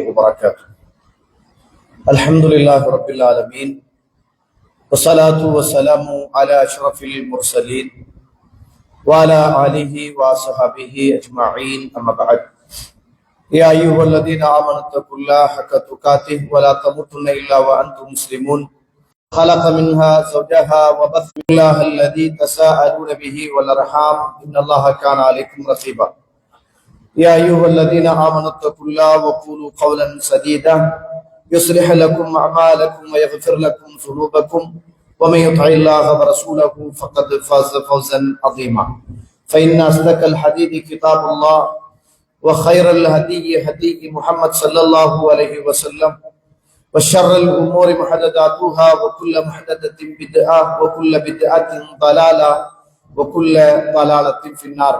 وبركاته. الحمد لله رب العالمين والصلاة والسلام على أشرف المرسلين وعلى آله وصحبه أجمعين أما بعد. يا أيها الذين آمنوا اتقوا الله حق تقاته ولا تموتن إلا وأنتم مسلمون. خلق منها زوجها وبث الله الذي تساءلون به والأرحام إن الله كان عليكم رقيبا. يا أيها الذين آمنوا اتقوا الله وقولوا قولا سديدا يصلح لكم أعمالكم ويغفر لكم ذنوبكم ومن يطع الله ورسوله فقد فاز فوزا عظيما. فإن أصدق الحديث كتاب الله وخير الهدي هدي محمد صلى الله عليه وسلم وشر الأمور محدثاتها وكل محدثة بدعة وكل بدعة ضلالة وكل ضلالة في النار.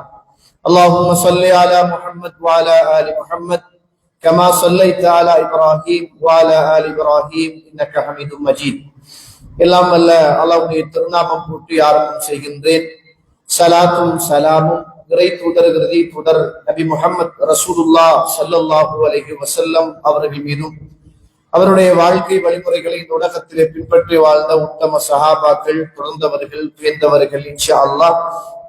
اللهم صل على محمد وعلى آل محمد كما صليت على إبراهيم وعلى آل إبراهيم إنك حميد مجيد. எல்லாம் வல்ல அல்லாஹ்வுடைய திருநாமம் போற்றி ஆரம்பம் செய்கின்றேன். ஸலாத்தும் ஸலாமும் இறை தூதர் நபி முஹம்மது ரசூலுல்லாஹ் ஸல்லல்லாஹு அலைஹி வஸல்லம் அவர்கள் மீதும் அவருடைய வாழ்க்கை வழிமுறைகளை இந்த உலகத்திலே பின்பற்றி வாழ்ந்த உத்தம சஹாபாக்கள், தொடர்ந்தவர்கள், பேர்ந்தவர்கள் இன்ஷா அல்லாஹ்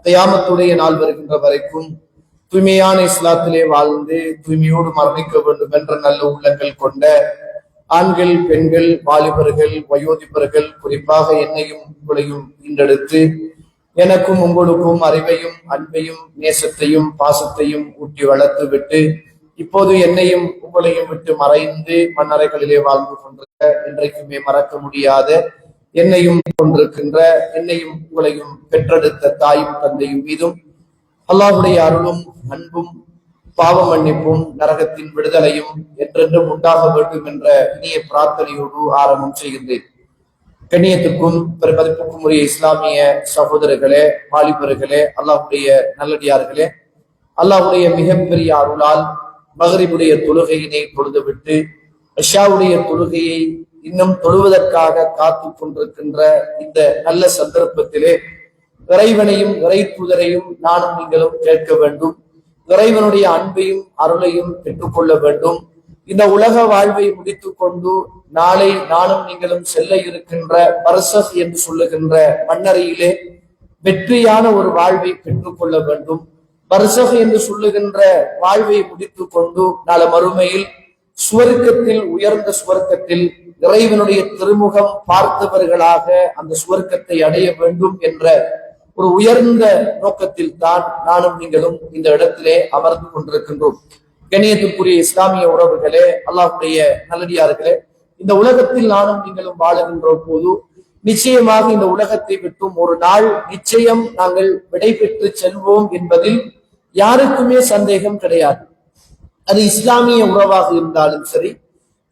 கியாமத்துடைய நாள் வருகின்ற வரைக்கும் தூய்மையான இஸ்லாத்திலே வாழ்ந்து தூய்மையோடு மரணிக்க வேண்டும் என்ற நல்ல உள்ளங்கள் கொண்ட ஆண்கள், பெண்கள், வாலிபர்கள், வயோதிபர்கள், குறிப்பாக என்னையும் உங்களையும் ஈண்டெடுத்து எனக்கும் உங்களுக்கும் அறிவையும் அன்பையும் நேசத்தையும் பாசத்தையும் ஊட்டி வளர்த்து விட்டு இப்போது என்னையும் உங்களையும் விட்டு மறைந்து மண்ணறைகளிலே வாழ்ந்து கொண்டிருக்க இன்றைக்குமே மறக்க முடியாத என்னையும் கொண்டிருக்கின்ற என்னையும் உங்களையும் பெற்றெடுத்த தாயும் தந்தையும் மீதும் அல்லாஹ்வுடைய அருளும் அன்பும் பாவ மன்னிப்பும் நரகத்தின் விடுதலையும் என்றென்றும் உண்டாக வேண்டும் என்ற இனிய பிரார்த்தனையோடு ஆரம்பம் செய்கின்றேன். கண்ணியத்துக்கும் பெருமதிப்புக்கும் உரிய இஸ்லாமிய சகோதரர்களே, வாலிபர்களே, அல்லாஹ்வுடைய நல்லடியார்களே, அல்லாஹ்வுடைய மிகப்பெரிய அருளால் மகரிபுடைய தொழுகையினை தொழுதுவிட்டு இஷாவுடைய தொழுகையை இன்னும் தொழுவதற்காக காத்து கொண்டிருக்கின்ற இந்த நல்ல சந்தர்ப்பத்திலே இறைவனையும் இறை தூதரையும் நானும் நீங்களும் கேட்க வேண்டும். இறைவனுடைய அன்பையும் அருளையும் பெற்றுக்கொள்ள வேண்டும். இந்த உலக வாழ்வை முடித்துக் கொண்டு நாளை நானும் நீங்களும் செல்ல இருக்கின்ற பர்சஹ் என்று சொல்லுகின்ற மண்ணறையிலே வெற்றியான ஒரு வாழ்வை பெற்றுக்கொள்ள வேண்டும். பர்சஹ் என்று சொல்லுகின்ற வாழ்வை முடித்துக் கொண்டு நாளை மறுமையில் சுவர்க்கத்தில், உயர்ந்த சுவர்க்கத்தில் இறைவனுடைய திருமுகம் பார்த்தவர்களாக அந்த சுவர்க்கத்தை அடைய வேண்டும் என்ற ஒரு உயர்ந்த நோக்கத்தில் தான் நானும் நீங்களும் இந்த இடத்திலே அமர்ந்து கொண்டிருக்கின்றோம். கண்ணியத்துக்குரிய இஸ்லாமிய உறவுகளே, அல்லாஹ்வுடைய நல்லடியார்களே, இந்த உலகத்தில் நானும் நீங்களும் வாழுகின்ற போது நிச்சயமாக இந்த உலகத்தை விட்டும் ஒரு நாள் நிச்சயம் நாங்கள் விடைபெற்று செல்வோம் என்பதில் யாருக்குமே சந்தேகம் கிடையாது. அது இஸ்லாமிய உறவாக இருந்தாலும் சரி,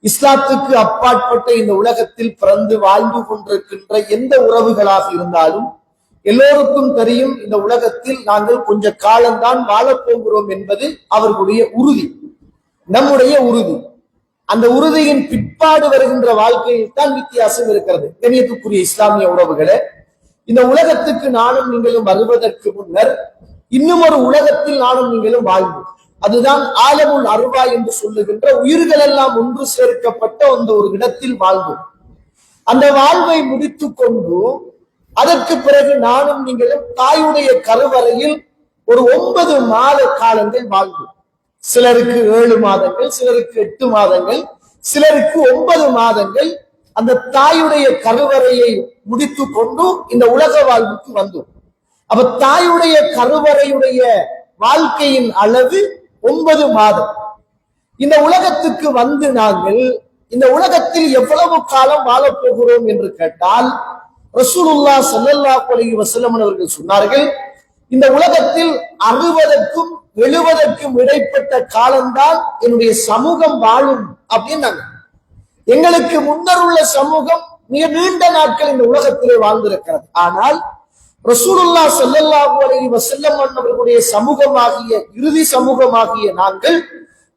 இஸ்லாத்துக்கு அப்பாற்பட்ட இந்த உலகத்தில் பிறந்து வாழ்ந்து கொண்டிருக்கின்ற எந்த உறவுகளாக இருந்தாலும் எல்லோருக்கும் தெரியும், இந்த உலகத்தில் நாங்கள் கொஞ்ச காலம்தான் வாழப்போகிறோம் என்பது அவர்களுடைய உறுதி, நம்முடைய உறுதி. அந்த உறுதியின் பிற்பாடு வருகின்ற வாழ்க்கையில் தான் வித்தியாசம் இருக்கிறது. கண்ணியத்துக்குரிய இஸ்லாமிய உறவுகளே, இந்த உலகத்துக்கு நானும் நீங்களும் வருவதற்கு முன்னர் இன்னும் ஒரு உலகத்தில் நானும் நீங்களும் வாழ்வோம். அதுதான் ஆலமுல் அர்வா என்று சொல்லுகின்ற உயிர்கள் எல்லாம் ஒன்று சேர்க்கப்பட்ட அந்த ஒரு இடத்தில் வாழ்வோம். அந்த வாழ்வை முடித்துக் கொண்டு அதற்கு பிறகு நானும் நீங்களும் தாயுடைய கருவறையில் ஒரு 9 மாத காலங்கள் வாழ்வோம். சிலருக்கு 7 மாதங்கள், சிலருக்கு 8 மாதங்கள், சிலருக்கு 9 மாதங்கள் அந்த தாயுடைய கருவறையை முடித்து கொண்டு இந்த உலக வாழ்வுக்கு வந்தோம். அப்ப தாயுடைய கருவறையுடைய வாழ்க்கையின் அளவு 9 மாதம். இந்த உலகத்துக்கு வந்து நாங்கள் இந்த உலகத்தில் எவ்வளவு காலம் வாழப்போகிறோம் என்று கேட்டால் ரசூலுல்லாஹ் ஸல்லல்லாஹு அலைஹி வஸல்லம் அவர்கள் சொன்னார்கள், இந்த உலகத்தில் 60க்கும் 70க்கும் இடைப்பட்ட காலம்தான் என்னுடைய சமூகம் வாழும் அப்படின்னாங்க. எங்களுக்கு முன்னர் உள்ள சமூகம் மிக நீண்ட நாட்கள் இந்த உலகத்திலே வாழ்ந்திருக்கிறது. ஆனால் ரசூலுல்லாஹ் ஸல்லல்லாஹு அலைஹி வஸல்லம் அவர்களுடைய சமூகமாகிய இறுதி சமூகமாகிய நாங்கள்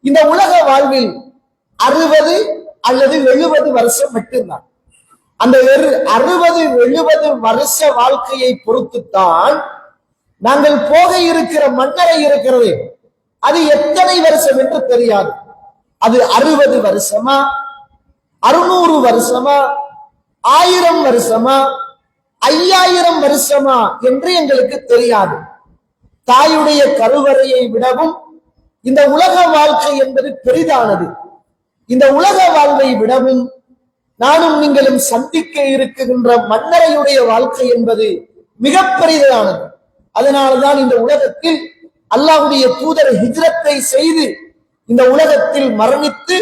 இந்த உலக வாழ்வில் 60 அல்லது 70 வருஷம் மட்டும்தான். அந்த 60-70 வருஷ வாழ்க்கையை பொறுத்துத்தான் நாங்கள் போக இருக்கிற மன்னரை இருக்கிறது அது எத்தனை வருஷம் என்று தெரியாது. அது 60 வருஷமா, 600 வருஷமா, 1000 வருஷமா, 5000 வருஷமா என்று எங்களுக்கு தெரியாது. தாயுடைய கருவறையை விடவும் இந்த உலக வாழ்க்கை என்பது பெரிதானது. இந்த உலக வாழ்வை விடவும் நானும் நீங்களும் சந்திக்க இருக்குகின்ற மன்னரையுடைய வாழ்க்கை என்பது மிக பெரிதானது. அதனால்தான் இந்த உலகத்தில் அல்லாஹ்வுடைய தூதர் ஹிஜ்ரத்தை செய்து இந்த உலகத்தில் மரணித்து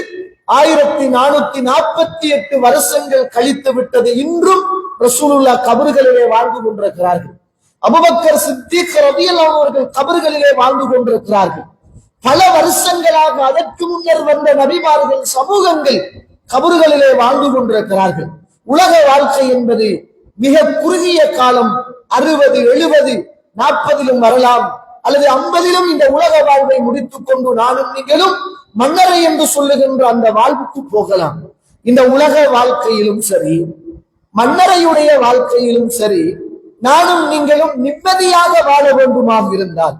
1448 வருஷங்கள் கழித்து விட்டது. இன்றும் ரசூலுல்லாஹ் கபர்களிலே வாழ்ந்து கொண்டிருக்கிறார்கள். அபூபக்கர் சித்திக் ரலியல்லாஹு அவர்கள் கபர்களிலே வாழ்ந்து கொண்டிருக்கிறார்கள். பல வருஷங்களாக அதற்கு முன்னர் வந்த நபிமார்கள் சமூகங்கள் கபர்களிலே வாழ்ந்து கொண்டிருக்கிறார்கள். உலக வாழ்க்கை என்பது மிக குறுகிய காலம். 60, 70, 40 வரலாம், அல்லது 50 இந்த உலக வாழ்வை முடித்துக் கொண்டு நானும் நீங்களும் மன்னரை என்று சொல்லுகின்ற அந்த வாழ்வுக்கு போகலாம். இந்த உலக வாழ்க்கையிலும் சரி, மன்னரையுடைய வாழ்க்கையிலும் சரி, நானும் நீங்களும் நிம்மதியாக வாழ வேண்டுமாக இருந்தால்,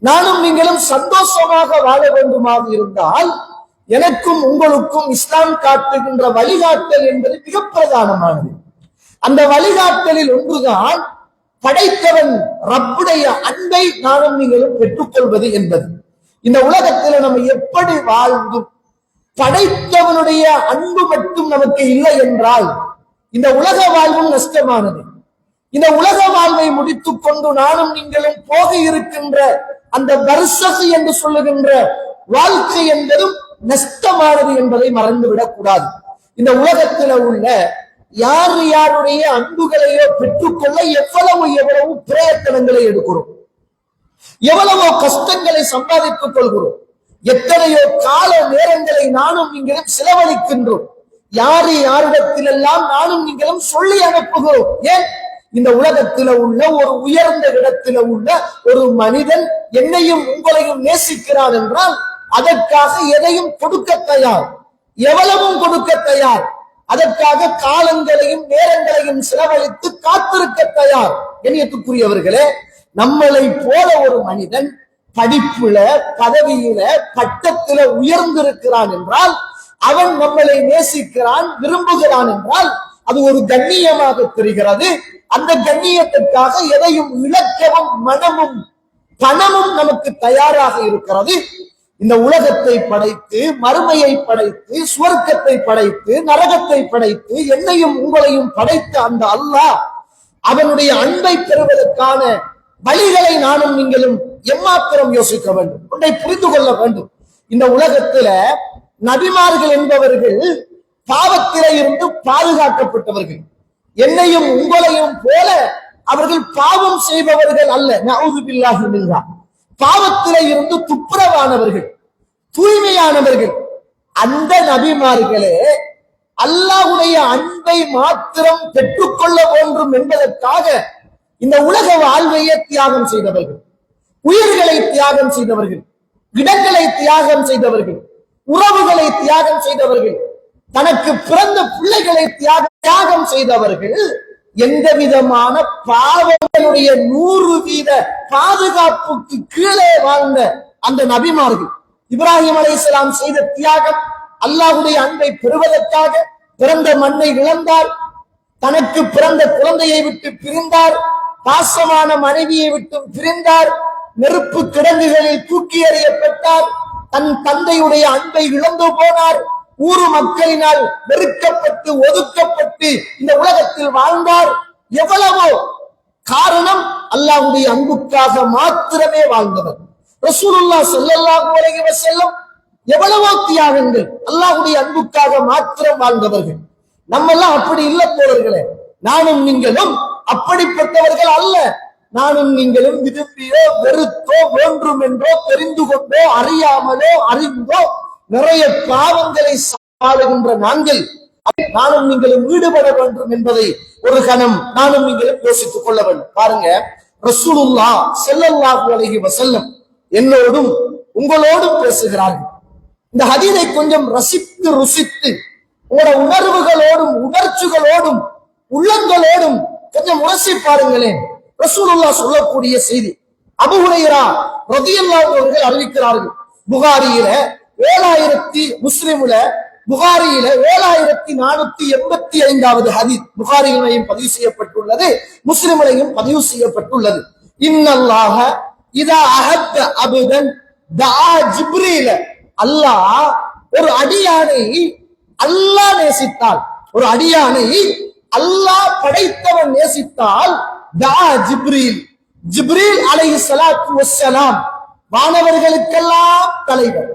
நானும் நீங்களும் சந்தோஷமாக வாழ வேண்டுமாக இருந்தால், எனக்கும் உங்களுக்கும் இஸ்லாம் காட்டுகின்ற வழிகாட்டல் என்பது மிக பிரதானமானது. அந்த வழிகாட்டலில் ஒன்றுதான் படைத்தவன் ரப்புடைய அன்பை நானும் நீங்களும் பெற்றுக்கொள்வது என்பது. இந்த உலகத்தில் நம்ம எப்படி வாழ்ந்தும் படைத்தவனுடைய அன்பு மட்டும் நமக்கு இல்லை என்றால் இந்த உலக வாழ்வும் நஷ்டமானது. இந்த உலக வாழ்வை முடித்துக் கொண்டு நானும் நீங்களும் போக இருக்கின்ற அந்த பர்சக் என்று சொல்லுகின்ற வாழ்க்கை என்பதும் நஷ்டமானது என்பதை மறந்துவிடக் கூடாது. இந்த உலகத்தில் உள்ள யாருடைய அன்புகளையோ பெற்றுக்கொள்ள எவ்வளவு பிரயத்தனங்களை எடுக்கிறோம், எவ்வளவோ கஷ்டங்களை சம்பாதித்துக் கொள்கிறோம், எத்தனையோ கால நேரங்களை நானும் நீங்களும் செலவழிக்கின்றோம். யாரிடத்திலெல்லாம் நானும் நீங்களும் சொல்லி அனுப்புகிறோம். ஏன்? இந்த உலகத்தில உள்ள ஒரு உயர்ந்த இடத்தில உள்ள ஒரு மனிதன் என்னையும் உங்களையும் நேசிக்கிறான் என்றால் அதற்காக எதையும் கொடுக்க தயார், எவ்வளவும் கொடுக்க தயார். அதற்காக காலங்களையும் நேரங்களையும் செலவழித்து காத்திருக்க தயார். கண்ணியத்துக்குரியவர்களே, நம்மளை போல ஒரு மனிதன் படிப்புல, பதவியில, பட்டத்தில உயர்ந்திருக்கிறான் என்றால், அவன் நம்மளை நேசிக்கிறான், விரும்புகிறான் என்றால் அது ஒரு கண்ணியமாக தெரிகிறது. அந்த கண்ணியத்திற்காக எதையும் இழக்கவும் மனமும் பணமும் நமக்கு தயாராக இருக்கிறது. இந்த உலகத்தை படைத்து, மறுமையை படைத்து, சுவர்க்கத்தை படைத்து, நரகத்தை படைத்து, என்னையும் உங்களையும் படைத்த அந்த அல்லாஹ் அவனுடைய அன்பை பெறுவதற்கான வழிகளை நானும் நீங்களும் எம்மாத்திரம் யோசிக்க வேண்டும், ஒன்றை புரிந்து கொள்ள வேண்டும். இந்த உலகத்துல நபிமார்கள் என்பவர்கள் பாவத்திலே இருந்து பாதுகாக்கப்பட்டவர்கள். என்னையும் உங்களையும் போல அவர்கள் பாவம் செய்பவர்கள் அல்ல. நஊது பில்லாஹி மின்ஹா. பாவத்திலே இருந்து துப்புரவானவர்கள், தூய்மையானவர்கள். அந்த நபிமார்களே அல்லாஹ்வுடைய அன்பை மாத்திரம் பெற்றுக்கொள்ள வேண்டும் என்பதற்காக இந்த உலக வாழ்வையே தியாகம் செய்தவர்கள், உயிர்களை தியாகம் செய்தவர்கள், இடங்களை தியாகம் செய்தவர்கள், உறவுகளை தியாகம் செய்தவர்கள், தனக்கு பிறந்த பிள்ளைகளை தியாகம் செய்தவர்கள். எந்த விதமான பாவங்களுடைய 100% பாதுகாப்புக்கு கீழே வாழ்ந்த அந்த நபிமார்கள். இப்ராஹிம் அலைஹிஸ்ஸலாம் செய்த தியாகம், அல்லாஹ்வுடைய அன்பை பெறுவதற்காக பிறந்த மண்ணை இழந்தார், தனக்கு பிறந்த குழந்தையை விட்டு பிரிந்தார், பாசமான மனைவியை விட்டு பிரிந்தார், நெருப்பு கிடங்குகளில் தூக்கி எறியப்பட்டார், தன் தந்தையுடைய அன்பை இழந்து போனார், ஊரு மக்களினால் வெறுக்கப்பட்டு ஒதுக்கப்பட்டு இந்த உலகத்தில் வாழ்ந்தார். எவ்வளவோ காரணம் அல்லாஹ்வுடைய அன்புக்காக மாத்திரமே வாழ்ந்தவர். ரசூலுல்லாஹ் ஸல்லல்லாஹு அலைஹி வஸல்லம் எவ்வளவோ தியாகங்கள், அல்லாஹ்வுடைய அன்புக்காக மாத்திரம் வாழ்ந்தவர்கள். நம்ம எல்லாம் அப்படி இல்ல தோழர்களே. நானும் நீங்களும் அப்படிப்பட்டவர்கள் அல்ல. நானும் நீங்களும் விரும்பியோ வெறுத்தோ வேண்டும் என்றோ தெரிந்து கொண்டோ அறியாமலோ அறிந்தோ நிறைய பாவங்களை சாடுகின்ற நாங்கள் நானும் நீங்களும் ஈடுபட வேண்டும் என்பதை ஒரு கணம் நானும் நீங்களும் யோசித்துக் கொள்ள வேண்டும். பாருங்க, ரசூலுல்லாஹ் ஸல்லல்லாஹு அலைஹி வஸல்லம் என்னோடும் உங்களோடும் பேசுகிறார்கள். இந்த ஹதீஸை கொஞ்சம் ரசித்து ருசித்து உங்களோட உணர்வுகளோடும் உணர்ச்சிகளோடும் உள்ளங்களோடும் கொஞ்சம் உரசி பாருங்களேன். ரசூலுல்லாஹ் சொல்லக்கூடிய செய்தி அபூ ஹுரைரா ரலியல்லாஹு அவர்கள் அறிவிக்கிறார்கள். புகாரியில முஸ்லிமுல புகாரியில 7485வது ஹதீஸ் புகாரியிலையும் பதிவு செய்யப்பட்டுள்ளது, முஸ்லிமிலையும் பதிவு செய்யப்பட்டுள்ளது. இன்னல்லாஹ இதா அஹப்ப அபதன் தஆ ஜிப்ரீல, அல்லாஹ் ஒரு அடியானை அல்லாஹ் நேசித்தால், ஒரு அடியானை அல்லாஹ் படைத்தவன் நேசித்தால் தஆ ஜிப்ரீல், ஜிப்ரீல் அலைஹிஸ்ஸலாத்து வஸ்ஸலாம் வானவர்களுக்கெல்லாம் தலைவர்.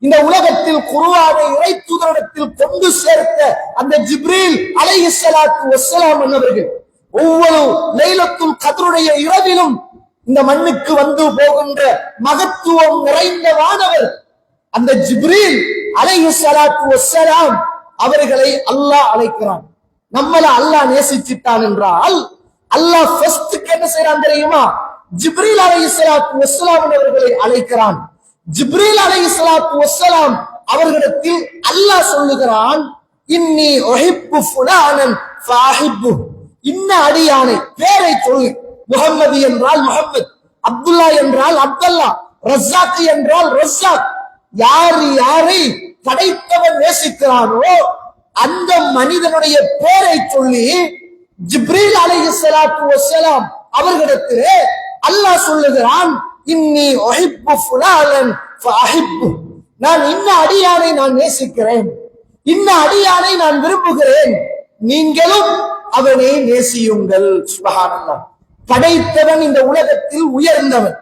இந்த உலகத்தில் குர்ஆனை இறை தூதரிடத்தில் கொண்டு சேர்த்த அந்த ஜிப்ரீல் அலைஹிஸ்ஸலாத்து வஸ்ஸலாம் என்பவர்கள் ஒவ்வொரு லைலத்துல் கத்ருடைய இரவிலும் இந்த மண்ணுக்கு வந்து போகின்ற மகத்துவம் நிறைந்த வானவர் அந்த ஜிப்ரீல் அலைஹிஸ்ஸலாத்து வஸ்ஸலாம் அவர்களை அல்லாஹ் அழைக்கிறான். நம்மள அல்லாஹ் நேசிச்சிட்டான் என்றால் அல்லாஹ் ஃபர்ஸ்ட் என்ன செய்யறான் தெரியுமா? ஜிப்ரீல் அலைஹிஸ்ஸலாத்து வஸ்ஸலாம் அவர்களை அழைக்கிறான். ஜிப்ரீல் அலைஹிஸ்ஸலாத்து வஸ்ஸலாம் அவர்களிடத்தில் அல்லாஹ் சொல்லுகிறான், இன்னி உஹிப்பு ஃபுலானன் ஃபஅஹிப்பு, இன்ன அடியானை பேரை சொல்லு. முஹம்மது என்றால் முஹம்மத், அப்துல்லா என்றால் அப்துல்லா, ரஸாக் என்றால் ரஸாக். யார் யாரை படைத்தவன் நேசிக்கிறானோ அந்த மனிதனுடைய பேரை சொல்லி ஜிப்ரீல் அலைஹிஸ்ஸலாத்து வஸ்ஸலாம் அவர்களிடத்திலே அல்லாஹ் சொல்லுகிறான், இன்னி உஹிப்பு ஃபுலானன் ஃபஅஹிப்பு, நான் இன்ன அடியானை நான் நேசிக்கிறேன், இன்ன அடியானை நான் விரும்புகிறேன், நீங்களும் அவனை நேசியுங்கள். சுப்ஹானல்லாஹ். படைத்தவன் இந்த உலகத்தில் உயர்ந்தவன்,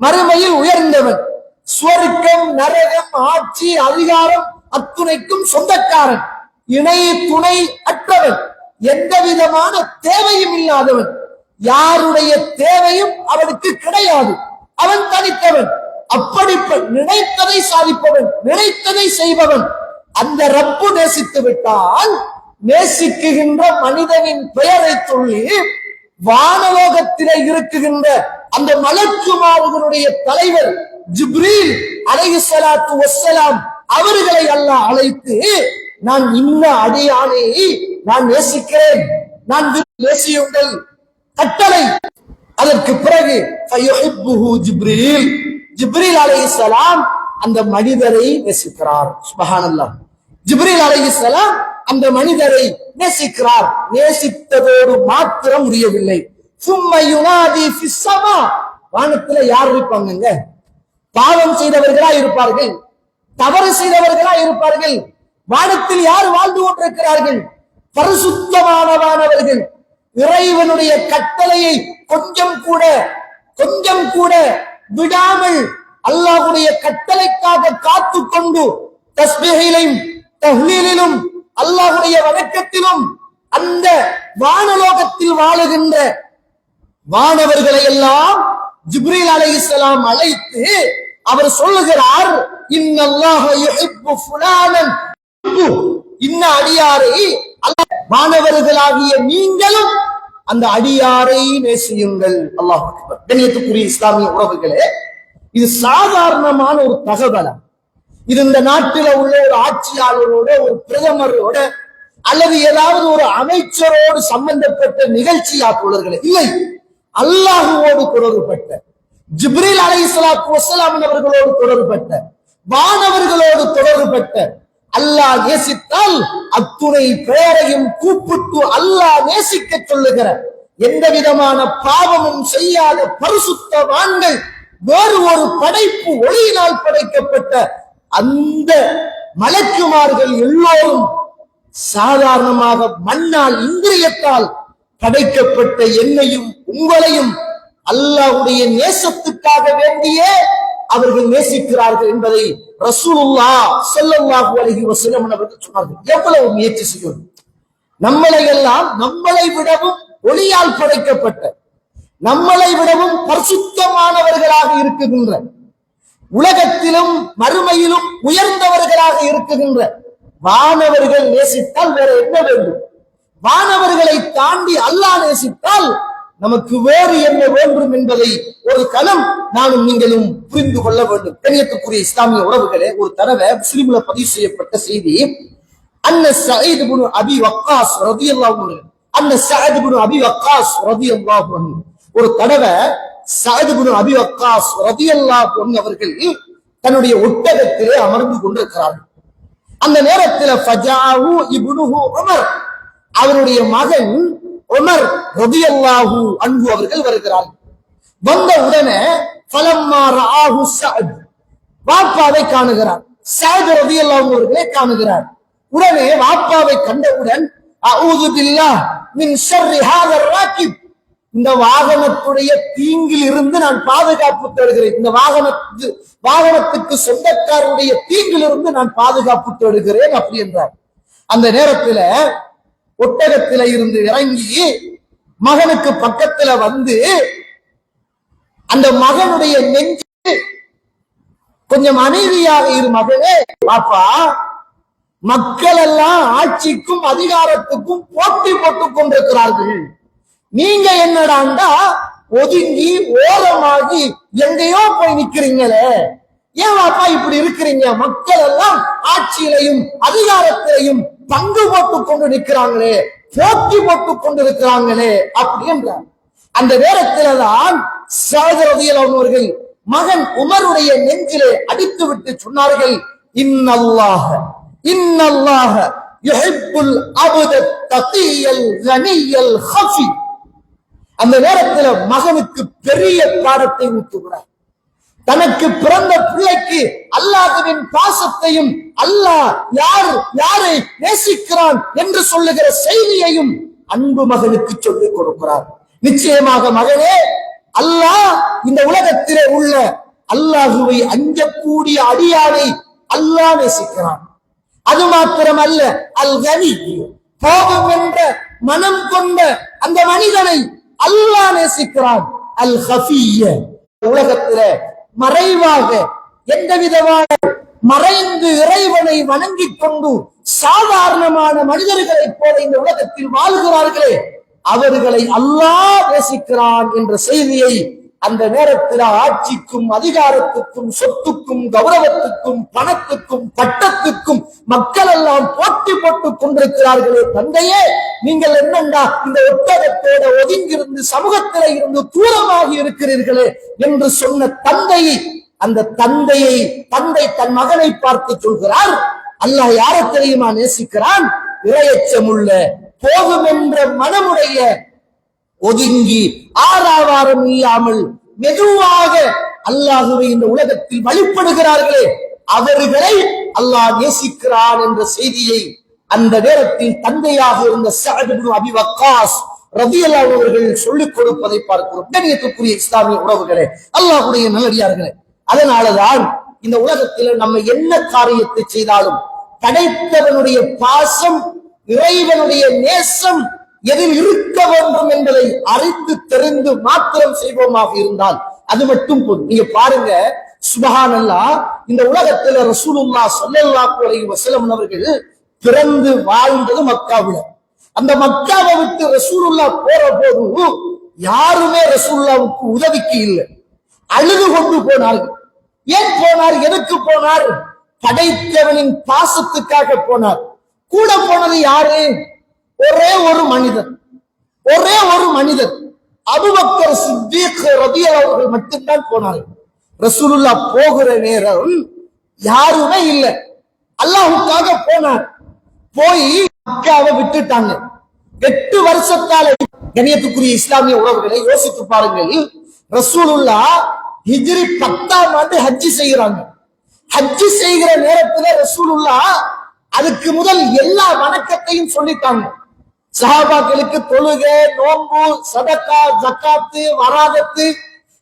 மறுமையில் உயர்ந்தவன், சுவர்க்கம் நரகம் ஆட்சி அதிகாரம் அத்துணைக்கும் சொந்தக்காரன், இணை துணை அற்றவன், எந்த விதமான தேவையும் இல்லாதவன், யாருடைய தேவையும் அவனுக்கு கிடையாது, அவன் தனித்தவன். அப்படிப்பட்ட நினைத்ததை சாதிப்பவன், நினைத்ததை செய்பவன் அந்த ரப்பு நேசித்து விட்டால் நேசிக்குகின்ற மனிதனின் பெயரை சொல்லி வானலோகத்திலே இருக்குகின்ற அந்த மலக்குமார்களுடைய தலைவர் ஜிப்ரீல் அலைஹிஸ்ஸலாத்து வஸ்ஸலாம் அவர்களை அல்லாஹ் அழைத்து, நான் இன்ன அடியானை நான் நேசிக்கிறேன், நான் நேசியுங்கள் கட்டளை. அதற்கு பிறகு ஜிப்ரீல், ஜிப்ரீல் அலைஹிஸ்ஸலாம் அந்த மனிதரை நேசிக்கிறார். சுப்ஹானல்லாஹ். ஜிப்ரீல் அலைஹிஸ்ஸலாம் அந்த மனிதரை நேசிக்கிறார். நேசித்ததோடு மாத்திரம் முடியவில்லை. சும்ம யுனாதி ஃபிஸ் ஸமா, வானத்துல யார் இருப்பாங்க? பாவம் செய்தவர்களா இருப்பார்கள், தவறு செய்தவர்களா இருப்பார்கள். வானத்தில் யார் வாழ்ந்து கொண்டிருக்கிறார்கள்? பரிசுத்தமானவர்கள், இறைவனுடைய கட்டளையை கொஞ்சம் கூட விடாமல் அல்லாஹ்வுடைய கட்டளைக்காக காத்து கொண்டு தஸ்பீஹிலும் தஹ்லீலிலும் அல்லாஹ்வுடைய வணக்கத்திலும் அந்த வானலோகத்தில் வாழுகின்ற வானவர்களை எல்லாம் ஜிப்ரீல் அலைஹிஸ்ஸலாம் அழைத்து அவர் சொல்லுகிறார், இன்னல்லாஹ யுஹிப்பு ஃபுலானன், இன்ன அடியாரை மாணவர்களாகிய நீங்களும் அந்த அடியாரை நேசியுங்கள். அல்லாஹ் அக்பர். கண்ணியத்துக்குரிய இஸ்லாமிய உறவுகளே, இது சாதாரணமான ஒரு தகவலா? இது இந்த நாட்டில உள்ள ஒரு ஆட்சியாளரோட, ஒரு பிரதமரோட அல்லது ஏதாவது ஒரு அமைச்சரோடு சம்பந்தப்பட்ட நிகழ்ச்சியா தோழர்களே? இல்லை, அல்லாஹுவோடு தொடர்புபட்ட, ஜிப்ரீல் அலைஹிஸ்ஸலாத்து வஸ்ஸலாம் அவர்களோடு தொடர்புபட்ட, வானவர்களோடு தொடர்புபட்ட, அல்லாஹ் நேசித்தால் அத்துணை பெயரையும் கூப்பிட்டு அல்லாஹ் நேசிக்க சொல்லுகிற எந்த விதமான பாவமும் செய்யாத பரிசுத்தவான்கள் வேறு ஒரு படைப்பு ஒளியினால் படைக்கப்பட்ட அந்த மலக்குமார்கள் எல்லோரும் சாதாரணமாக மண்ணால் இந்திரியத்தால் படைக்கப்பட்ட என்னையும் உங்களையும் அல்லாஹ்வுடைய நேசத்துக்காக வேண்டியே அவர்கள் நேசிக்கிறார்கள் என்பதை ரசூலுல்லாஹ் ஸல்லல்லாஹு அலைஹி வஸல்லம் அவர்கள் சொன்னார்கள். எவ்வளவு முயற்சி செய்யும்? நம்மளை எல்லாம் நம்மளை விடவும் ஒளியால் படைக்கப்பட்ட, நம்மளை விடவும் பரிசுத்தமானவர்களாக இருக்குகின்ற, உலகத்திலும் மறுமையிலும் உயர்ந்தவர்களாக இருக்குகின்ற வானவர்கள் நேசித்தால் வேற என்ன வேண்டும்? வானவர்களை தாண்டி அல்லாஹ் நேசித்தால் நமக்கு வேறு என்ன வேண்டும் என்பதை ஒரு கலம் நானும் நீங்களும் புரிந்து கொள்ள வேண்டும். கண்ணியத்துக்குரிய இஸ்லாமிய உறவுகளே, ஒரு தடவை முஸ்லிம்ல பதிவு செய்யப்பட்ட செய்தி, அன்ன சயீத் இப்னு அபி வக்காஸ் ரலியல்லாஹு அன்ஹு, அன்ன சயீத் இப்னு அபி வக்காஸ் ரலியல்லாஹு அன்ஹு, ஒரு தடவை சயீத் இப்னு அபி வக்காஸ் ரலியல்லாஹு அன்ஹு அவர்கள் தன்னுடைய ஒட்டகத்திலே அமர்ந்து கொண்டிருக்கிறார்கள். அந்த நேரத்தில் ஃபஜாஹு இப்னுஹு உமர், அவருடைய மகன் உமர் ரலியல்லாஹு அன்ஹு அவர்கள் வருகிறார்கள். வந்த உடனே ஃபலம்மா ரஆஹு ஸஅத், வாப்பாவை காணுகிறார். ஸஅத் ரலியல்லாஹு அவர்களை காணுகிறார். உடனே வாப்பாவை கண்டவுடன் அஊது பில்லாஹ் மின் ஷர்ரி ஹாதர் ராகிப், இந்த வாகனத்துடைய தீங்கில் இருந்து நான் பாதுகாப்பு தேடுகிறேன், இந்த வாகனத்துக்கு சொந்தக்காரருடைய தீங்கில் இருந்து நான் பாதுகாப்பு தேடுகிறேன் அப்படி என்றார். அந்த நேரத்துல ஒட்டகத்தில இருந்து இறங்கி மகனுக்கு பக்கத்துல வந்து அந்த மகனுடைய நெஞ்சு கொஞ்சம் அமைதியாக இரு மகனே, பாப்பா, மக்கள் எல்லாம் ஆட்சிக்கும் அதிகாரத்துக்கும் போட்டி போட்டுக் கொண்டிருக்கிறார்கள், நீங்க என்னடாண்டா ஒதுங்கி ஓரமாகி எங்கேயோ போய் நிக்கிறீங்களே, ஏன் பாப்பா இப்படி இருக்கிறீங்க? மக்கள் எல்லாம் ஆட்சியிலையும் அதிகாரத்திலையும் பங்கு போட்டுக் கொண்டு நிற்கிறாங்களே, போட்டி போட்டுக் கொண்டு இருக்கிறாங்களே அப்படி என்றார். அந்த நேரத்தில் தான் ஸஅத் ரலியல்லாஹு அவர்கள் மகன் உமருடைய நெஞ்சிலே அடித்து விட்டு சொன்னார்கள், இன்னல்லாஹ யுஹிப்புல் அப்த தகியல் கனியல் ஹஃபி. அந்த நேரத்தில் மகனுக்கு பெரிய பாடத்தை ஊட்டுகிறார். தனக்கு பிறந்த பிள்ளைக்கு அல்லாஹ்வின் பாசத்தையும் அல்லாஹ் யாரை நேசிக்கிறான் என்று சொல்லுகிற செய்தியையும் அன்பு மகனுக்கு சொல்லிக் கொடுக்கிறார். நிச்சயமாக மகனே, அல்லாஹ் இந்த உலகத்திலே உள்ள அல்லாஹுவை அஞ்சக்கூடிய அடியாரை அல்லாஹ் நேசிக்கிறான். அது மாத்திரமல்ல, அல் கனி, போகும் என்ற மனம் கொண்ட அந்த மனிதனை அல்லாஹ் நேசிக்கிறான். அல் ஹஃபிய்ய, உலகத்தில மறைவாக எந்த விதமான மறைந்து இறைவனை வணங்கிக் கொண்டு சாதாரணமான மனிதர்களைப் போல இந்த உலகத்தில் வாழ்கிறார்களே, அவர்களை அல்லாஹ் நேசிக்கிறான் என்ற செய்தியை அந்த நேரத்தில் ஆட்சிக்கும் அதிகாரத்துக்கும் சொத்துக்கும் கௌரவத்துக்கும் பணத்துக்கும் பட்டத்துக்கும் மக்கள் எல்லாம் போட்டி போட்டுக் கொண்டிருக்கிறார்களே, தந்தையே நீங்கள் என்னண்டா இந்த ஒட்டகத்தோட ஒதுங்கிருந்து சமூகத்தில இருந்து தூரமாகி இருக்கிறீர்களே என்று சொன்ன தந்தையை, அந்த தந்தை தன் மகனை பார்த்து சொல்கிறார், அல்லாஹ் யாரை தெரியுமா நேசிக்கிறான்? இரையச்சமுள்ள போகும் என்ற மனமுடைய ஒதுங்கி ஆறாவாரம் இல்லாமல் மெதுவாக அல்லாஹுவை இந்த உலகத்தில் வழிபடுகிறார்களே, அவர்களை அல்லாஹ் நேசிக்கிறான் என்ற செய்தியை அந்த நேரத்தில் தந்தையாக இருந்த ஸஅத் இப்னு அபி வக்காஸ் ரலியல்லாஹு அவர்கள் சொல்லிக் கொடுப்பதை பார்க்கிறோம். கண்ணியத்துக்குரிய இஸ்லாமிய உறவுகளே, அல்லாஹ்வுடைய நல்லடியார்களே, அதனாலதான் இந்த உலகத்தில் நம்ம என்ன காரியத்தை செய்தாலும் படைத்தவனுடைய பாசம், இறைவனுடைய நேசம் எதில் இருக்க வேண்டும் என்பதை அறிந்து தெரிந்து மாத்திரம் செய்வோமாக இருந்தால் அது மட்டும் போதும். நீங்க பாருங்க, சுப்ஹானல்லாஹ், இந்த உலகத்துல ரசூலுல்லாஹ் ஸல்லல்லாஹு அலைஹி வஸல்லம் அவர்கள் பிறந்து வாழ்ந்தது மக்காவுல. அந்த மக்காவை விட்டு ரசூலுல்லாஹ் போற போது யாருமே ரசூலுல்லாஹ்வுக்கு உதவிக்கு இல்லை, அழுது கொண்டு போனார்கள். ஏன் போனார்? எதுக்கு போனார்? படைத்தவனின் பாசத்துக்காக போனார். கூட போனது யாரு? ஒரே ஒரு மனிதர் அபூபக்கர் சித்தீக் ரலியல்லாஹு அவர்கள் மட்டும்தான் போனார்கள். ரசூலுல்லாஹ் போகிற நேரம் யாருமே இல்லை, அல்லாஹ்வுக்காக போனார். போய் மக்காவை விட்டுட்டாங்க. 8 வருஷத்தால. கண்ணியத்துக்குரிய இஸ்லாமிய உறவுகளை யோசித்து பாருங்கள், ரசூலுல்லாஹ் ஹிஜ்ரி 10ஆம் ஆண்டு ஹஜ் செய்கிறாங்க. ஹஜ் செய்கிற நேரத்துல ரசூலுல்லாஹ் அதுக்கு முதல் எல்லா வணக்கத்தையும் சொல்லிட்டாங்க. சஹாபாக்களுக்கு தொழுகை, நோன்பு, சதக்கா, ஜக்காத்து, வராதத்து,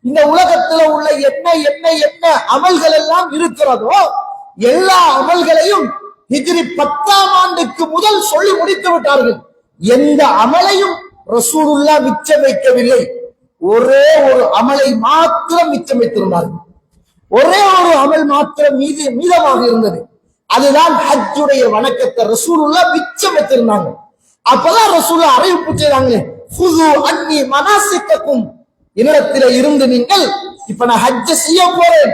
இந்த உலகத்துல உள்ள என்ன அமல்கள் எல்லாம் இருக்கிறதோ எல்லா அமல்களையும் ஹிஜ்ரி 10ஆம் ஆண்டுக்கு முதல் சொல்லி முடித்து விட்டார்கள். எந்த அமலையும் ரசூலுல்லாஹ் மிச்சம் வைக்கவில்லை. ஒரே ஒரு அமலை மாத்திரம் மிச்சம் வைத்திருந்தார்கள். ஒரே ஒரு அமல் மாத்திரம் மீதமாக இருந்தது. அதுதான் ஹஜ்ஜுடைய வணக்கத்தை ரசூலுல்லாஹ் மிச்சம் வைத்திருந்தாங்க. அப்பதான் ரசூலுல்லாஹ் அறிவிப்பு செய்றாங்க, ஃபுது அன்னி மனாசிக்கக்கும், என்னிடத்திலே இருந்து நீங்கள் இப்ப நான் ஹஜ்ஜ செய்ய போறேன்,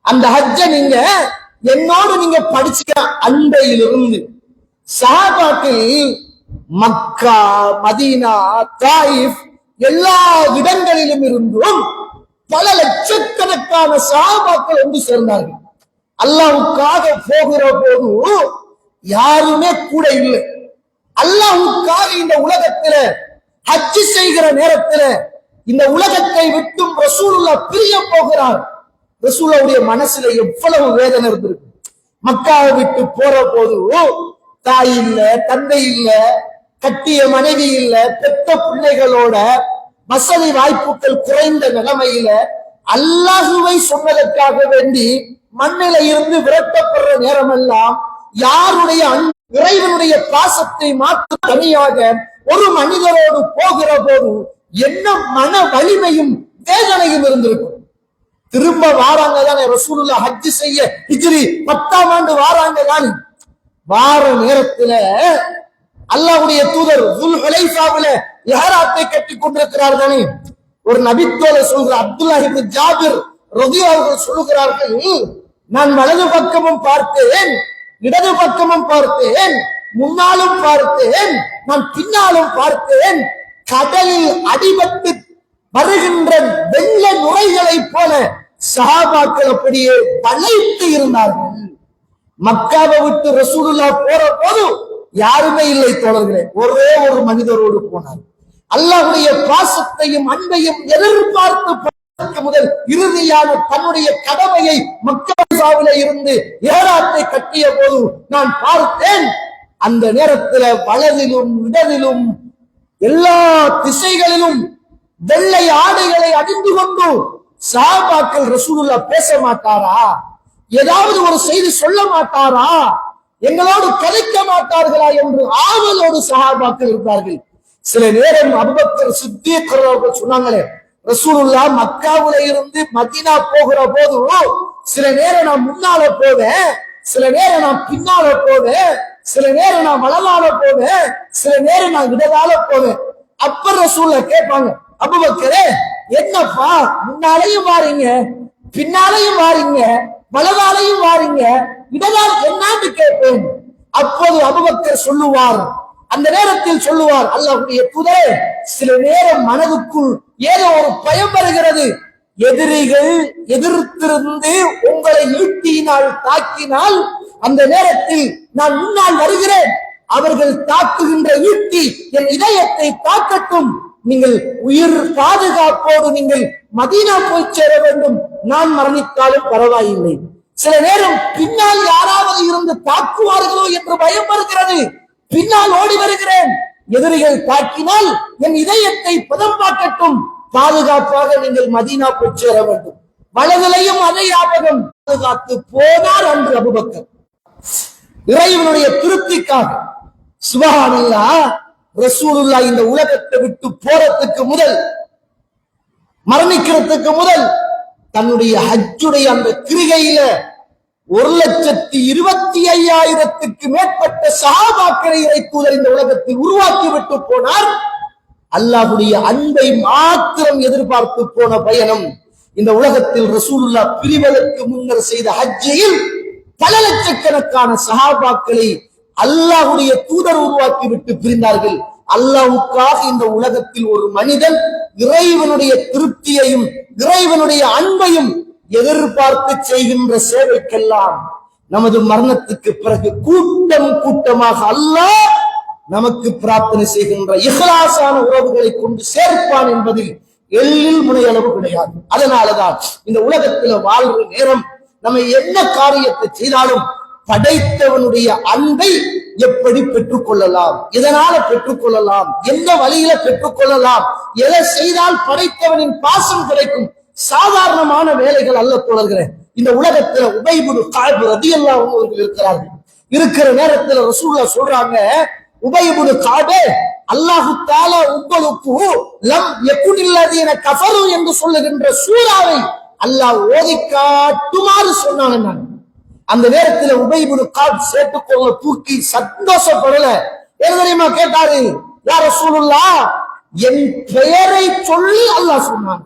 அந்த ஹஜ்ஜ நீங்க என்னோடு நீங்க படிச்சுக்க. அண்டையிலிருந்து சஹாபாக்கள் மக்கா, மதீனா, தாயிஃப் எல்லா இடங்களிலும் இருந்தும் பல லட்சக்கணக்கான சஹாபாக்கள் ஒன்று சேர்ந்தார்கள். அல்லாஹ்வுக்காக போகிற போது யாருமே கூட இல்லை. அல்லாஹ்வுக்காக இந்த உலகத்துல ஹஜ் செய்கிற நேரத்துல இந்த உலகத்தை விட்டும் ரசூலுல்லாஹ் பிரிய போகிறார். ரசூலுல்லாஹ்வுடைய மனசுல எவ்வளவு வேதனை இருந்திருக்கு. மக்காவை விட்டு போற போது தாய் இல்ல, தந்தை இல்ல, கட்டிய மனைவி இல்ல, பெத்த பிள்ளைகளோட வசதி வாய்ப்புகள் குறைந்த நிலைமையில அல்லாஹுவை சொன்னதற்காக வேண்டி மண்ணில இருந்து விரட்டப்படுற நேரமெல்லாம் யாருடைய இறைவனுடைய பாசத்தை மாற்ற தனியாக ஒரு மனிதரோடு போகிற போது என்ன மன வலிமையும் வேதனையும் இருந்திருக்கும். திரும்ப வாராங்க தானே ரசூலுல்லாஹ் ஹஜ் செய்ய, ஹிஜ்ரி 10ஆம் ஆண்டு வாராங்க தானே. வார நேரத்துல அல்லாஹ்வுடைய தூதர் துல் ஹுலைஃபாவில இஹ்ராத்தை கட்டி கொண்டிருக்கிறார் தானே. ஒரு நபித்தோல சொல்கிற அப்துல்லாஹ் இப்னு ஜாபிர் ரலியல்லாஹு அவர்கள் சொல்லுகிறார்கள், நான் வலது பக்கமும் பார்த்தேன், இடது பக்கமும் பார்த்தேன், முன்னாலும் பார்த்தேன், நான் பின்னாலும் பார்த்தேன். கடலில் அடிபட்டு வருகின்ற வெள்ள நுரைகளை போல சஹாபாக்கள் அப்படியே வளைத்து இருந்தார்கள். மக்காவை விட்டு ரசூலுல்லாஹ் போற போது யாருமே இல்லை தோழர்களே, ஒரே ஒரு மனிதரோடு போனார். அல்லாஹ்வுடைய பாசத்தையும் அன்பையும் எதிர்பார்த்து முதல் இறுதியான தன்னுடைய கடமையை மக்காவில இருந்து இஹ்ராத்தை கட்டிய போது நான் பார்த்தேன். அந்த நேரத்தில் வலதிலும் இடதிலும் எல்லா திசைகளிலும் வெள்ளை ஆடைகளை அணிந்து கொண்டு சஹாபாக்கள் ரசூலுல்லாஹ் பேச மாட்டாரா, ஏதாவது ஒரு செய்தி சொல்ல மாட்டாரா, எங்களோடு கலைக்க மாட்டார்களா என்று ஆவலோடு சஹாபாக்கள் இருந்தார்கள். சில நேரம் அபூபக்கர் சித்தீக் அவர்கள் சொன்னாங்களே, ரசூலுல்லாஹ் மக்காவுல இருந்து மதீனா போகிற போது சில நேரம் நான் முன்னால போவேன், சில நேரம் நான் பின்னால போவேன், சில நேரம் நான் வலதால போவேன், சில நேரம் நான் இடதால போவேன். அப்ப ரசூலுல்லாஹ் கேட்பாங்க, அபூபக்கரே என்னப்பா முன்னாலையும் வாரீங்க, பின்னாலையும் வாரீங்க, வலதாலையும் வாரீங்க, இடதால் என்னான்னு கேட்பேன். அப்போது அபூபக்கர் சொல்லுவார், அந்த நேரத்தில் சொல்லுவார், அல்லாஹ்வுடைய தூதரே சில நேரம் மனதுக்குள் ஏதோ ஒரு பயம் வருகிறது. எதிரிகள் எதிர்த்திருந்து உங்களை ஈட்டியினால் தாக்கினால் அந்த நேரத்தில் நான் முன்னால் வருகிறேன், அவர்கள் தாக்குகின்ற ஈட்டி என் இதயத்தை தாக்கட்டும், நீங்கள் உயிர் பாதுகாப்போடு நீங்கள் மதீனா போய் சேர வேண்டும், நான் மரணித்தாலும் பரவாயில்லை. சில நேரம் பின்னால் யாராவது இருந்து தாக்குவார்களோ என்று பயம் வருகிறது, பின்னால் ஓடி வருகிறேன், எதிரிகள் தாக்கினால் என் இதயத்தை பதம் பார்க்கட்டும், பாதுகாப்பாக நீங்கள் மதீனா போய் சேர வேண்டும். வலதிலையும் அதே ஞாபகம் பாதுகாத்து போனார் அன்று அபூபக்கர், இறைவனுடைய திருப்திக்காக. சுப்ஹானல்லாஹ், ரசூலுல்லாஹ் இந்த உலகத்தை விட்டு போறதுக்கு முதல், மரணிக்கிறதுக்கு முதல் தன்னுடைய ஹஜ்ஜுடைய அந்த கிரிகையில 1,25,000க்கு மேற்பட்ட சஹாபாக்களை இறை தூதர் இந்த உலகத்தில் உருவாக்கி விட்டு போனார். அல்லாஹ்வுடைய அன்பை மாத்திரம் எதிர்பார்த்து போன பயணம். இந்த உலகத்தில் ரசூலுல்லாஹ் பிரிவதற்கு முன்னர் செய்த ஹஜ்ஜில் பல லட்சக்கணக்கான சஹாபாக்களை அல்லாஹ்வுடைய தூதர் உருவாக்கி விட்டு பிரிந்தார்கள். அல்லாஹ்வுக்காக இந்த உலகத்தில் ஒரு மனிதன் இறைவனுடைய திருப்தியையும் இறைவனுடைய அன்பையும் எதிர்பார்த்து செய்கின்ற சேவைக்கெல்லாம் நமது மரணத்துக்கு பிறகு கூட்டம் கூட்டமாக அல்லாஹ் நமக்கு பிரார்த்தனை செய்கின்ற இஹ்லாஸான உறவுகளை கொண்டு சேர்ப்பான் என்பதில் எள்ளில் முனையளவு கிடையாது. அதனாலதான் இந்த உலகத்துல வாழ்ற நேரம் நம்ம என்ன காரியத்தை செய்தாலும் படைத்தவனுடைய அன்பை எப்படி பெற்றுக்கொள்ளலாம், இதனால பெற்றுக்கொள்ளலாம், எந்த வழியில பெற்றுக்கொள்ளலாம், எதை செய்தால் படைத்தவனின் பாசம் கிடைக்கும், சாதாரணமான வேலைகள் அல்ல தோழர்களே. இந்த உலகத்துல உபய் இப்னு கஅப் ரலியல்லாஹு அன்ஹு அவர்கள் இருக்கிறார்கள். இருக்கிற நேரத்துல ரசூலுல்லாஹ் சொல்றாங்க, உபய் இப்னு கஅபே, அல்லாஹ் தஆலா உங்களுக்கு லம் யகுனில்லதீன கஃபரு என்று சொல்லுகின்ற சூராவை அல்லாஹ் ஓதி காட்டுமாறு சொன்னாங்க. அந்த நேரத்துல உபய் இப்னு கஅப் சேட்டுக்கோல தூக்கி சந்தோஷப்படல. என்ன தெரியுமா கேட்டாரு, யா ரசூலுல்லாஹ், என் பெயரை சொல்லி அல்லாஹ் சொன்னான்,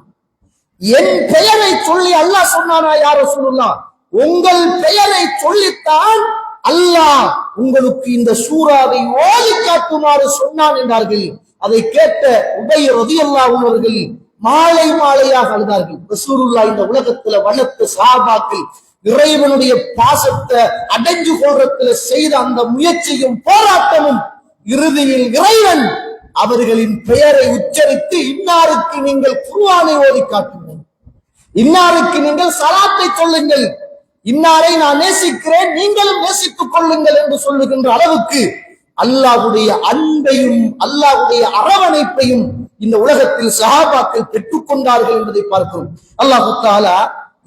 என் பெயரை சொல்லி அல்லாஹ் சொன்னானா யா ரசூலுல்லாஹ்? உங்கள் பெயரை சொல்லித்தான் அல்லாஹ் உங்களுக்கு இந்த சூராவை ஓதி காட்டுமாறு சொன்னான் என்றார்கள். அதை கேட்ட உபய் ரலியல்லாஹு அன்ஹு அவர்கள் மாலை மாலையாக அழுதார்கள். ரசூலுல்லாஹ் இந்த உலகத்துல வளர்த்த சஹாபாக்கள் இறைவனுடைய பாசத்தை அடைஞ்சு கொள்றதுல செய்த அந்த முயற்சியும் போராட்டமும் இறுதியில் இறைவன் அவர்களின் பெயரை உச்சரித்து இன்னாருக்கு நீங்கள் குர்ஆனை ஓதி காட்டுங்கள், இன்னாருக்கு நீங்கள் ஸலாத்தை சொல்லுங்கள், இன்னாரை நான் நேசிக்கிறேன் நீங்களும் நேசித்துக் கொள்ளுங்கள் என்று சொல்லுகின்ற அளவுக்கு அல்லாஹ்வுடைய அன்பையும் அல்லாஹ்வுடைய அரவணைப்பையும் இந்த உலகத்தில் சஹாபாக்கள் பெற்றுக் கொண்டார்கள் என்பதை பார்க்கிறோம். அல்லாஹ் தஆலா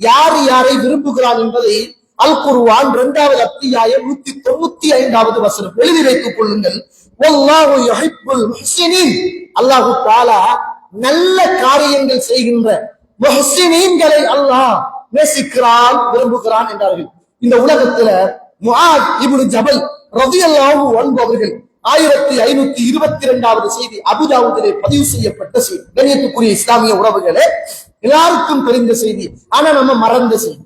யார் யாரை விரும்புகிறான் என்பதை அல் குர்ஆன் 2வது அத்தியாயம் 195வது வசனம் எழுதி வைத்துக் கொள்ளுங்கள். வல்லாஹு யுஹிப்புல் முஹ்சினீன். அல்லாஹ் தஆலா நல்ல காரியங்கள் செய்கின்ற முஹ்சினீன்களை அல்லாஹ் நேசிக்கிறான், விரும்புகிறான் என்றார்கள். இந்த உலகத்துல முஆத் இப்னு ஜபல் ரலியல்லாஹு அன்ஹு அவர்கள் 1522வது செய்தி அபூதாவூதிலே பதிவு செய்யப்பட்ட செய்தி. கண்ணியத்துக்குரிய இஸ்லாமிய உறவுகளே, எல்லாருக்கும் தெரிந்த செய்தி, ஆனா நம்ம மறந்த செய்தி.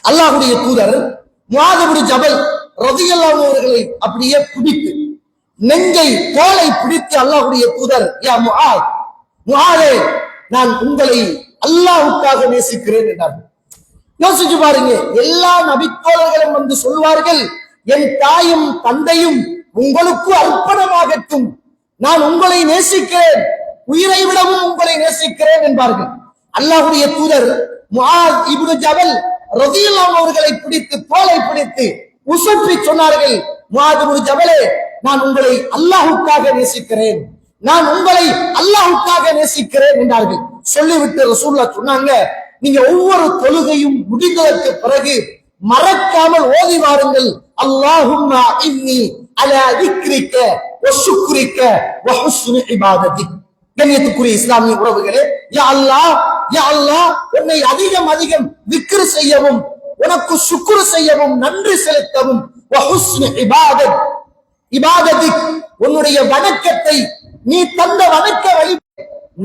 அல்லாஹ்வுடைய தூதர் முஆத் இப்னு ஜபல் ரலியல்லாஹு அவர்களை அப்படியே பிடித்து நெஞ்சை தோலை பிடித்து அல்லாஹ்வுடைய தூதர், யா முஆத், முஆதே, நான் உங்களை அல்லாஹ்வுக்காக நேசிக்கிறேன் என்றார்கள். யோசிச்சு பாருங்க, எல்லா நபித்தோழர்களும் வந்து சொல்வார்கள், என் தாயும் தந்தையும் உங்களுக்கு அர்ப்பணமாகட்டும், நான் உங்களை நேசிக்கிறேன், உயிரை விடவும் உங்களை நேசிக்கிறேன் என்பார்கள். அல்லாஹ்வுடைய தூதர் முஆத் இப்னு ஜபல் ரலியல்லாஹு அவர்களை பிடித்து தோலை பிடித்து உசுப்பி சொன்னார்கள், முஆத் இப்னு ஜபலே, நான் உங்களை அல்லாஹ்வுக்காக நேசிக்கிறேன், நான் உங்களை அல்லாஹ்வுக்காக நேசிக்கிறேன் என்றார்கள். சொல்லிவிட்டு ரசூலுல்லாஹ் சொன்னாங்க, நீங்க ஒவ்வொரு தொழுகையும் முடிந்ததற்கு பிறகு மறக்காமல் ஓதி வாருங்கள், அல்லாஹும்ம இன்னி அலா திக்ரிக வ ஷுக்ரிக வ ஹுஸ்னி இபாதத்திக். கண்ணியத்துக்குரிய இஸ்லாமிய உறவுகளே, யா அல்லாஹ், யா அல்லாஹ், உன்னை அதிகம் அதிகம் திக்ர் செய்யவும், உனக்கு சுக்ர் செய்யவும், நன்றி செலுத்தவும், வ ஹுஸ்னி இபாதத்திக், உன்னுடைய வணக்கத்தை, நீ தந்த வணக்க வழி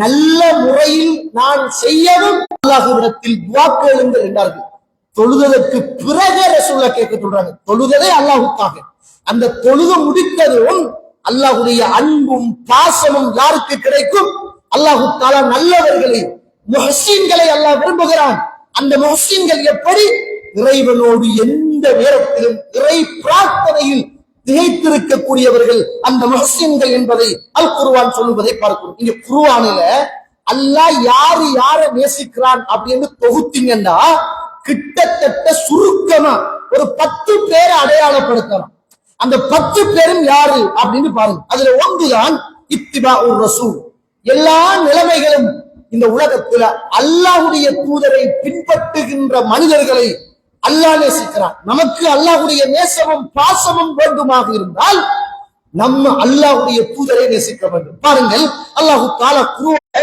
நல்ல முறையில் நான் செய்யவும் அல்லாஹ்விடத்தில் துஆ கேளுங்கள் என்றார்கள். தொழுதற்கு பிறகு ரசூலுல்லாஹ் கேட்க சொல்றாங்க, தொழுதே அல்லாஹ்வுக்காக. அந்த தொழுது முடித்ததும் அல்லாஹ்வுடைய அன்பும் பாசமும் யாருக்கு கிடைக்கும்? அல்லாஹ் தஆலா நல்லவர்களை, முஹ்சின்களை அல்லாஹ் விரும்புகிறான். அந்த முஹ்சின்கள் எப்படி? இறைவனோடு எந்த நேரத்திலும் இறை பிரார்த்தனையில் திகைத்திருக்கக்கூடியவர்கள் அந்த முஹ்சின்கள் என்பதை அல் குர்ஆன் சொல்லுவதை பார்க்கிறோம். இங்க குர்ஆனில அல்லாஹ் யாரு யாரை நேசிக்கிறான் அப்படின்னு தொகுத்தீங்கன்னா கிட்டத்தட்ட சுருக்கமா ஒரு 10 பேரை அடையாளப்படுத்தலாம். அந்த 10 பேரும் யாரு அப்படின்னு பாருங்க. அதுல ஒன்றுதான் இத்திபாஉர் ரசூல். எல்லா நிலைமைகளும் இந்த உலகத்துல அல்லாஹ்வுடைய தூதரை பின்பற்றுகின்ற மனிதர்களை அல்லாஹ் நேசிக்கிறான். நமக்கு அல்லாஹ்வுடைய நேசமும் பாசமும் வேண்டுமாக இருந்தால் நம்ம அல்லாஹ்வுடைய தூதரை நேசிக்க வேண்டும். பாருங்கள், அல்லாஹ் தஆலா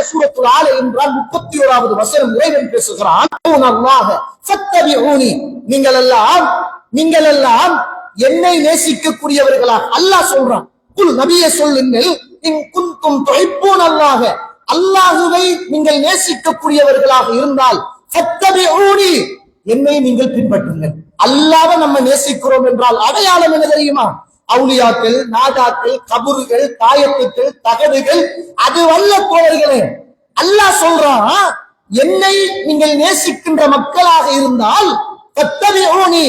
சூரத்துல் ஆல இம்ரான் 31வது வசனம் இறைவன் பேசுகிறான், அல்லாஹ் ஃபத்தபிஊனி, நீங்கள் எல்லாம் என்னை நேசிக்கக்கூடியவர்களாக அல்லாஹ் சொல்றான். குல், நபியே சொல்லுங்கள், இன் குன்தும் துஹிப்பூன அல்லாஹ், அல்லாஹ்வை நீங்கள் நேசிக்கக்கூடியவர்களாக இருந்தால் ஃபத்தபிஊனி, என்னை நீங்கள் பின்பற்றுங்கள். அல்லாஹ்வை நம்ம நேசிக்கிறோம் என்றால் அடையாளம் என்ன தெரியுமா? அவுலியாக்கள், நாதாக்கள், கபறுகள், தாயத்துக்கள், தகடுகள் அது வல்ல தோழர்களே. அல்லாஹ் சொல்றான், என்னை நீங்கள் நேசிக்கின்ற மக்களாக இருந்தால் ஃபத்தபிஊனி,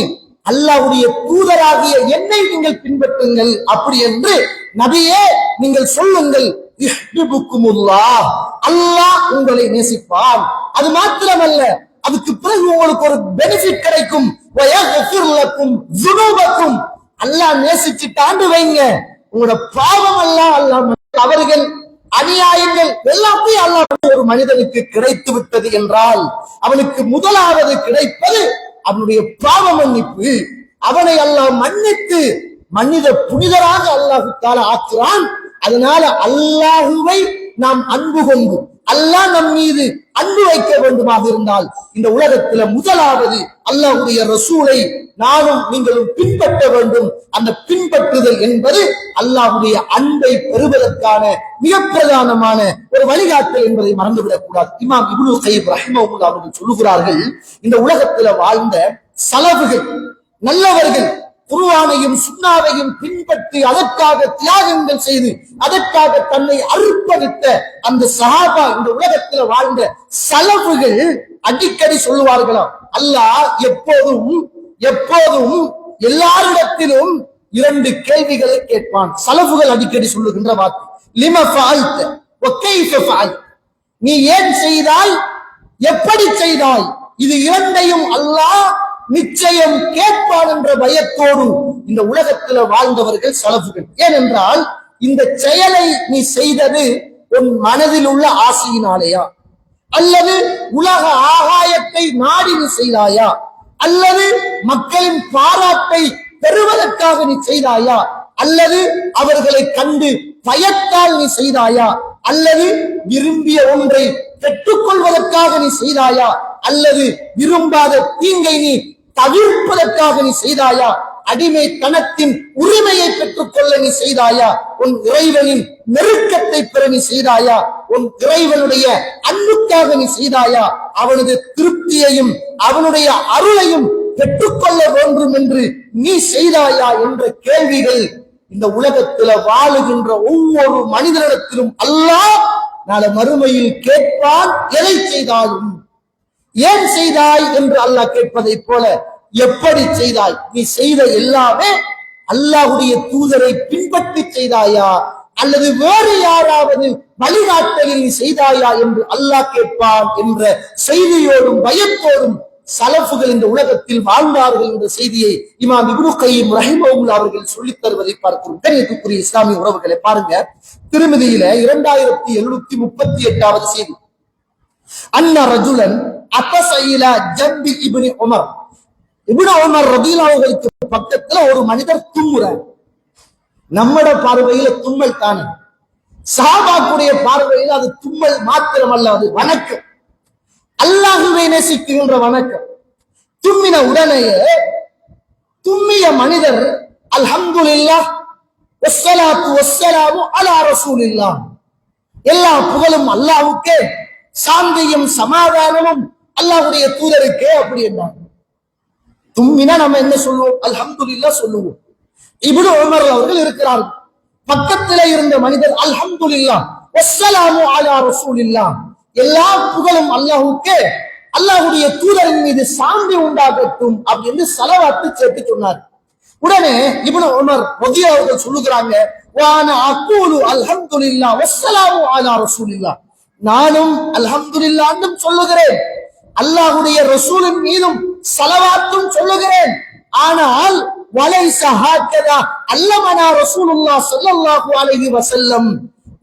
அல்லாஹ்வுடைய தூதராகிய என்னை நீங்கள் பின்பற்றுங்கள். அப்படி என்று நபியே நீங்கள் சொல்லுங்கள், யுஹ்பிபுக்குமுல்லாஹ், அல்லாஹ் உங்களை நேசிப்பான். அது மாத்திரமல்ல, அதுக்கு பிறகு உங்களுக்கு ஒரு பெனிஃபிட் கிடைக்கும், வயக்ஃபிர் லக்கும் ஸுனூபக்கும், அல்லாஹ் நேசிச்சு தாண்டு வைங்க, உங்களோட பாவம் அல்லாஹ் அவர்கள் அநியாயங்கள் எல்லாத்தையும் அல்லாஹ் ஒரு மனிதனுக்கு கிடைத்து விட்டது என்றால் அவனுக்கு முதலாவது கிடைப்பது அவனுடைய பாவ மன்னிப்பு. அவனை அல்லாஹ் மன்னித்து மனித புனிதராக அல்லாஹ் தஆலா ஆக்குறான். அதனால அல்லாஹுவை நாம் அன்பு கொண்டு அல்லாஹ் நம் மீது அன்பு வைக்க வேண்டுமாக இருந்தால் இந்த உலகத்துல முதலாவது அல்லாஹ்வுடைய ரசூலை நானும் நீங்களும் பின்பற்ற வேண்டும். அந்த பின்பற்றுதல் என்பது அல்லாஹ்வுடைய அன்பை பெறுவதற்கான மிக பிரதானமான ஒரு வழிகாட்டல் என்பதை மறந்துவிடக் கூடாது. இமாம் இப்னு கய்யிம் ரஹிமஹுல்லாஹ் அவர்கள் சொல்லுகிறார்கள், இந்த உலகத்துல வாழ்ந்த சலஃபுகள், நல்லவர்கள், குர்ஆனையும் குர்ஆனையும் சுன்னாவையும் பின்பற்றி அதற்காக தியாகங்கள் செய்து அதற்காக தன்னை அர்ப்பணித்த அந்த சஹாபா இந்த உலகத்தில் வாழ்ந்த சலஃபுகள் அடிக்கடி சொல்லுவார்களாம், அல்லாஹ் எப்போதும் எல்லாரிடத்திலும் 2 கேள்விகளை கேட்பான். சலஃபுகள் அடிக்கடி சொல்லுகின்ற வார்த்தை லிம ஃபஅல்த வ கைஃப ஃபஅல்த, நீ ஏன் செய்தாய், எப்படி செய்தாய், இது இரண்டையும் அல்லாஹ் நிச்சயம் கேட்பான் என்ற பயத்தோடு இந்த உலகத்தில் வாழ்ந்தவர்கள் சலஃபுகள். ஏனென்றால் இந்த செயலை நீ செய்தது உன் மனதில் உள்ள ஆசையினாலேயா, அல்லது உலக ஆகாயத்தை நாடி நீ செய்தாயா, அல்லது மக்களின் பாராட்டை பெறுவதற்காக நீ செய்தாயா, அல்லது அவர்களை கண்டு பயத்தால் நீ செய்தாயா, அல்லது விரும்பிய ஒன்றை பெற்றுக் கொள்வதற்காக நீ செய்தாயா, அல்லது விரும்பாத தீங்கை நீ தவிர்ப்பதற்காக நீ செய்தாயா, அடிமைத்தனத்தின் உரிமையை பெற்றுக் கொள்ள நீ செய்தாயா, உன் இறைவனின் நெருக்கத்தை பெற நீ செய்தாயா, உன் இறைவனுடைய அன்புக்காக நீ செய்தாயா, அவனது திருப்தியையும் அவனுடைய அருளையும் பெற்றுக்கொள்ள வேண்டும் என்று நீ செய்தாயா என்ற கேள்விகள் இந்த உலகத்தில் வாழுகின்ற ஒவ்வொரு மனிதனிடத்திலும் அல்லாஹ் நாளை மறுமையில் கேட்பான். எதை செய்தாலும் ஏன் செய்தாய் என்று அல்லாஹ் கேட்பதை போல எப்படி செய்தாய், நீ செய்த எல்லாமே அல்லாஹ்வுடைய தூதரை பின்பற்றி செய்தாயா அல்லது வேறு யாராவது வழிகாட்டலில் நீ செய்தாயா என்று அல்லாஹ் கேட்பான் என்ற செய்தியோடும் பயத்தோடும் சலஃபுகள் இந்த உலகத்தில் வாழ்ந்தார்கள் என்ற செய்தியை இமாம் இப்னு கையிம் ரஹிமஹுல்லாஹ் அவர்கள் சொல்லித் தருவதை பார்க்கிறோம். கண்ணியத்துக்குரிய இஸ்லாமிய உறவுகளை பாருங்க, திருமதியில 2738வது செய்தி, அன்ன ரஜுலன் அத்தஸ இலா ஜம்பி இப்னு உமர், இப்னு உமர் ரலியல்லாஹு அன்ஹு பக்கத்துல ஒரு மனிதர் தும்முறார். நம்மட பார்வையில தும்மல் தானே, சஹாபாக்குடைய பார்வையில் அது தும்மல் மாத்திரமல்ல, அது வணக்கம், அல்லாஹ்வை நேசிக்கின்ற வணக்கம். தும்மின உடனேயே தும்மிய மனிதர் அல்ஹம்துலில்லாஹ் வஸ்ஸலாத்து வஸ்ஸலாமு அலா ரசூலில்லாஹ், எல்லா புகழும் அல்லாஹ்வுக்கே, சாந்தியும் சமாதானமும் அல்லாஹ்வுடைய தூதருக்கே அப்படி என்றார். தும்மினா நம்ம என்ன சொல்லுவோம், அல்ஹம்துலில்லாஹ் சொல்லுவோம். இப்னு உமர் அவர்கள் இருக்கிறார்கள், பக்கத்தில் இருந்த மனிதர் அல்ஹம்துலில்லாஹ் வஸ்ஸலாமு அலா ரசூலில்லாஹ், எல்லா புகழும் அல்லாஹ்வுக்கே, அல்லாஹ்வுடைய தூதரின் மீது சாந்தி உண்டாகட்டும் அப்படின்னு ஸலவாத்து சேர்த்து சொன்னார். உடனே இப்னு உமர் ரலியல்லாஹு அன்ஹு சொல்லுகிறாங்க, வான அகூலு அல்ஹம்துலில்லாஹ் வஸ்ஸலாமு அலா ரசூலில்லாஹ், நானும் அல்ஹம்துலில்லாஹ் என்றும் சொல்லுகிறேன், அல்லாஹ்வுடைய ரசூலின் மீதும் ஸலவாத்தும் சொல்லுகிறேன். ஆனால் வலைஸ ஹாகதா அல்லமனா ரசூலுல்லாஹ் ஸல்லல்லாஹு அலைஹி வஸல்லம்,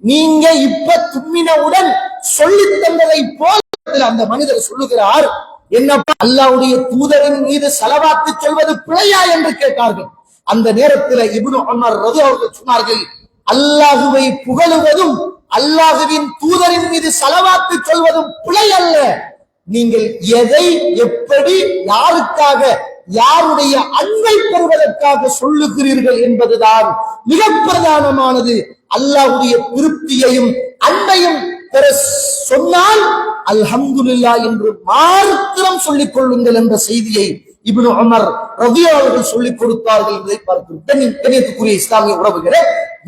நீங்க இப்ப தும்மினவுடன் சொல்லித் தந்ததை போல அந்த மனிதர் சொல்லுகிறார், என்னப்பா அல்லாஹ்வுடைய தூதரின் மீது ஸலவாத்து சொல்வது பிழையா என்று கேட்டார்கள். அந்த நேரத்தில் இப்னு உமர் ரலியல்லாஹு அன்ஹு சொன்னார்கள், அல்லாஹ்வை புகழுவதும் அல்லாஹ்வின் தூதரின் மீது ஸலவாத்து சொல்வதும் பிழை அல்ல, நீங்கள் எதை எப்படி யாருக்காக யாருடைய அன்பை பெறுவதற்காக சொல்லுகிறீர்கள் என்பதுதான் மிக பிரதானமானது. அல்லாஹ்வுடைய திருப்தியையும் அன்பையும் பெற சொன்னால் அல்ஹம்துலில்லாஹ் என்று மாத்திரம் சொல்லிக் கொள்ளுங்கள் என்ற செய்தியை இப்னு உமர் ரலியல்லாஹு அவர்கள் சொல்லிக் கொடுத்தார்கள் என்பதை பார்க்கிறோம். கண்ணியத்துக்குரிய இஸ்லாமிய உறவுகளே,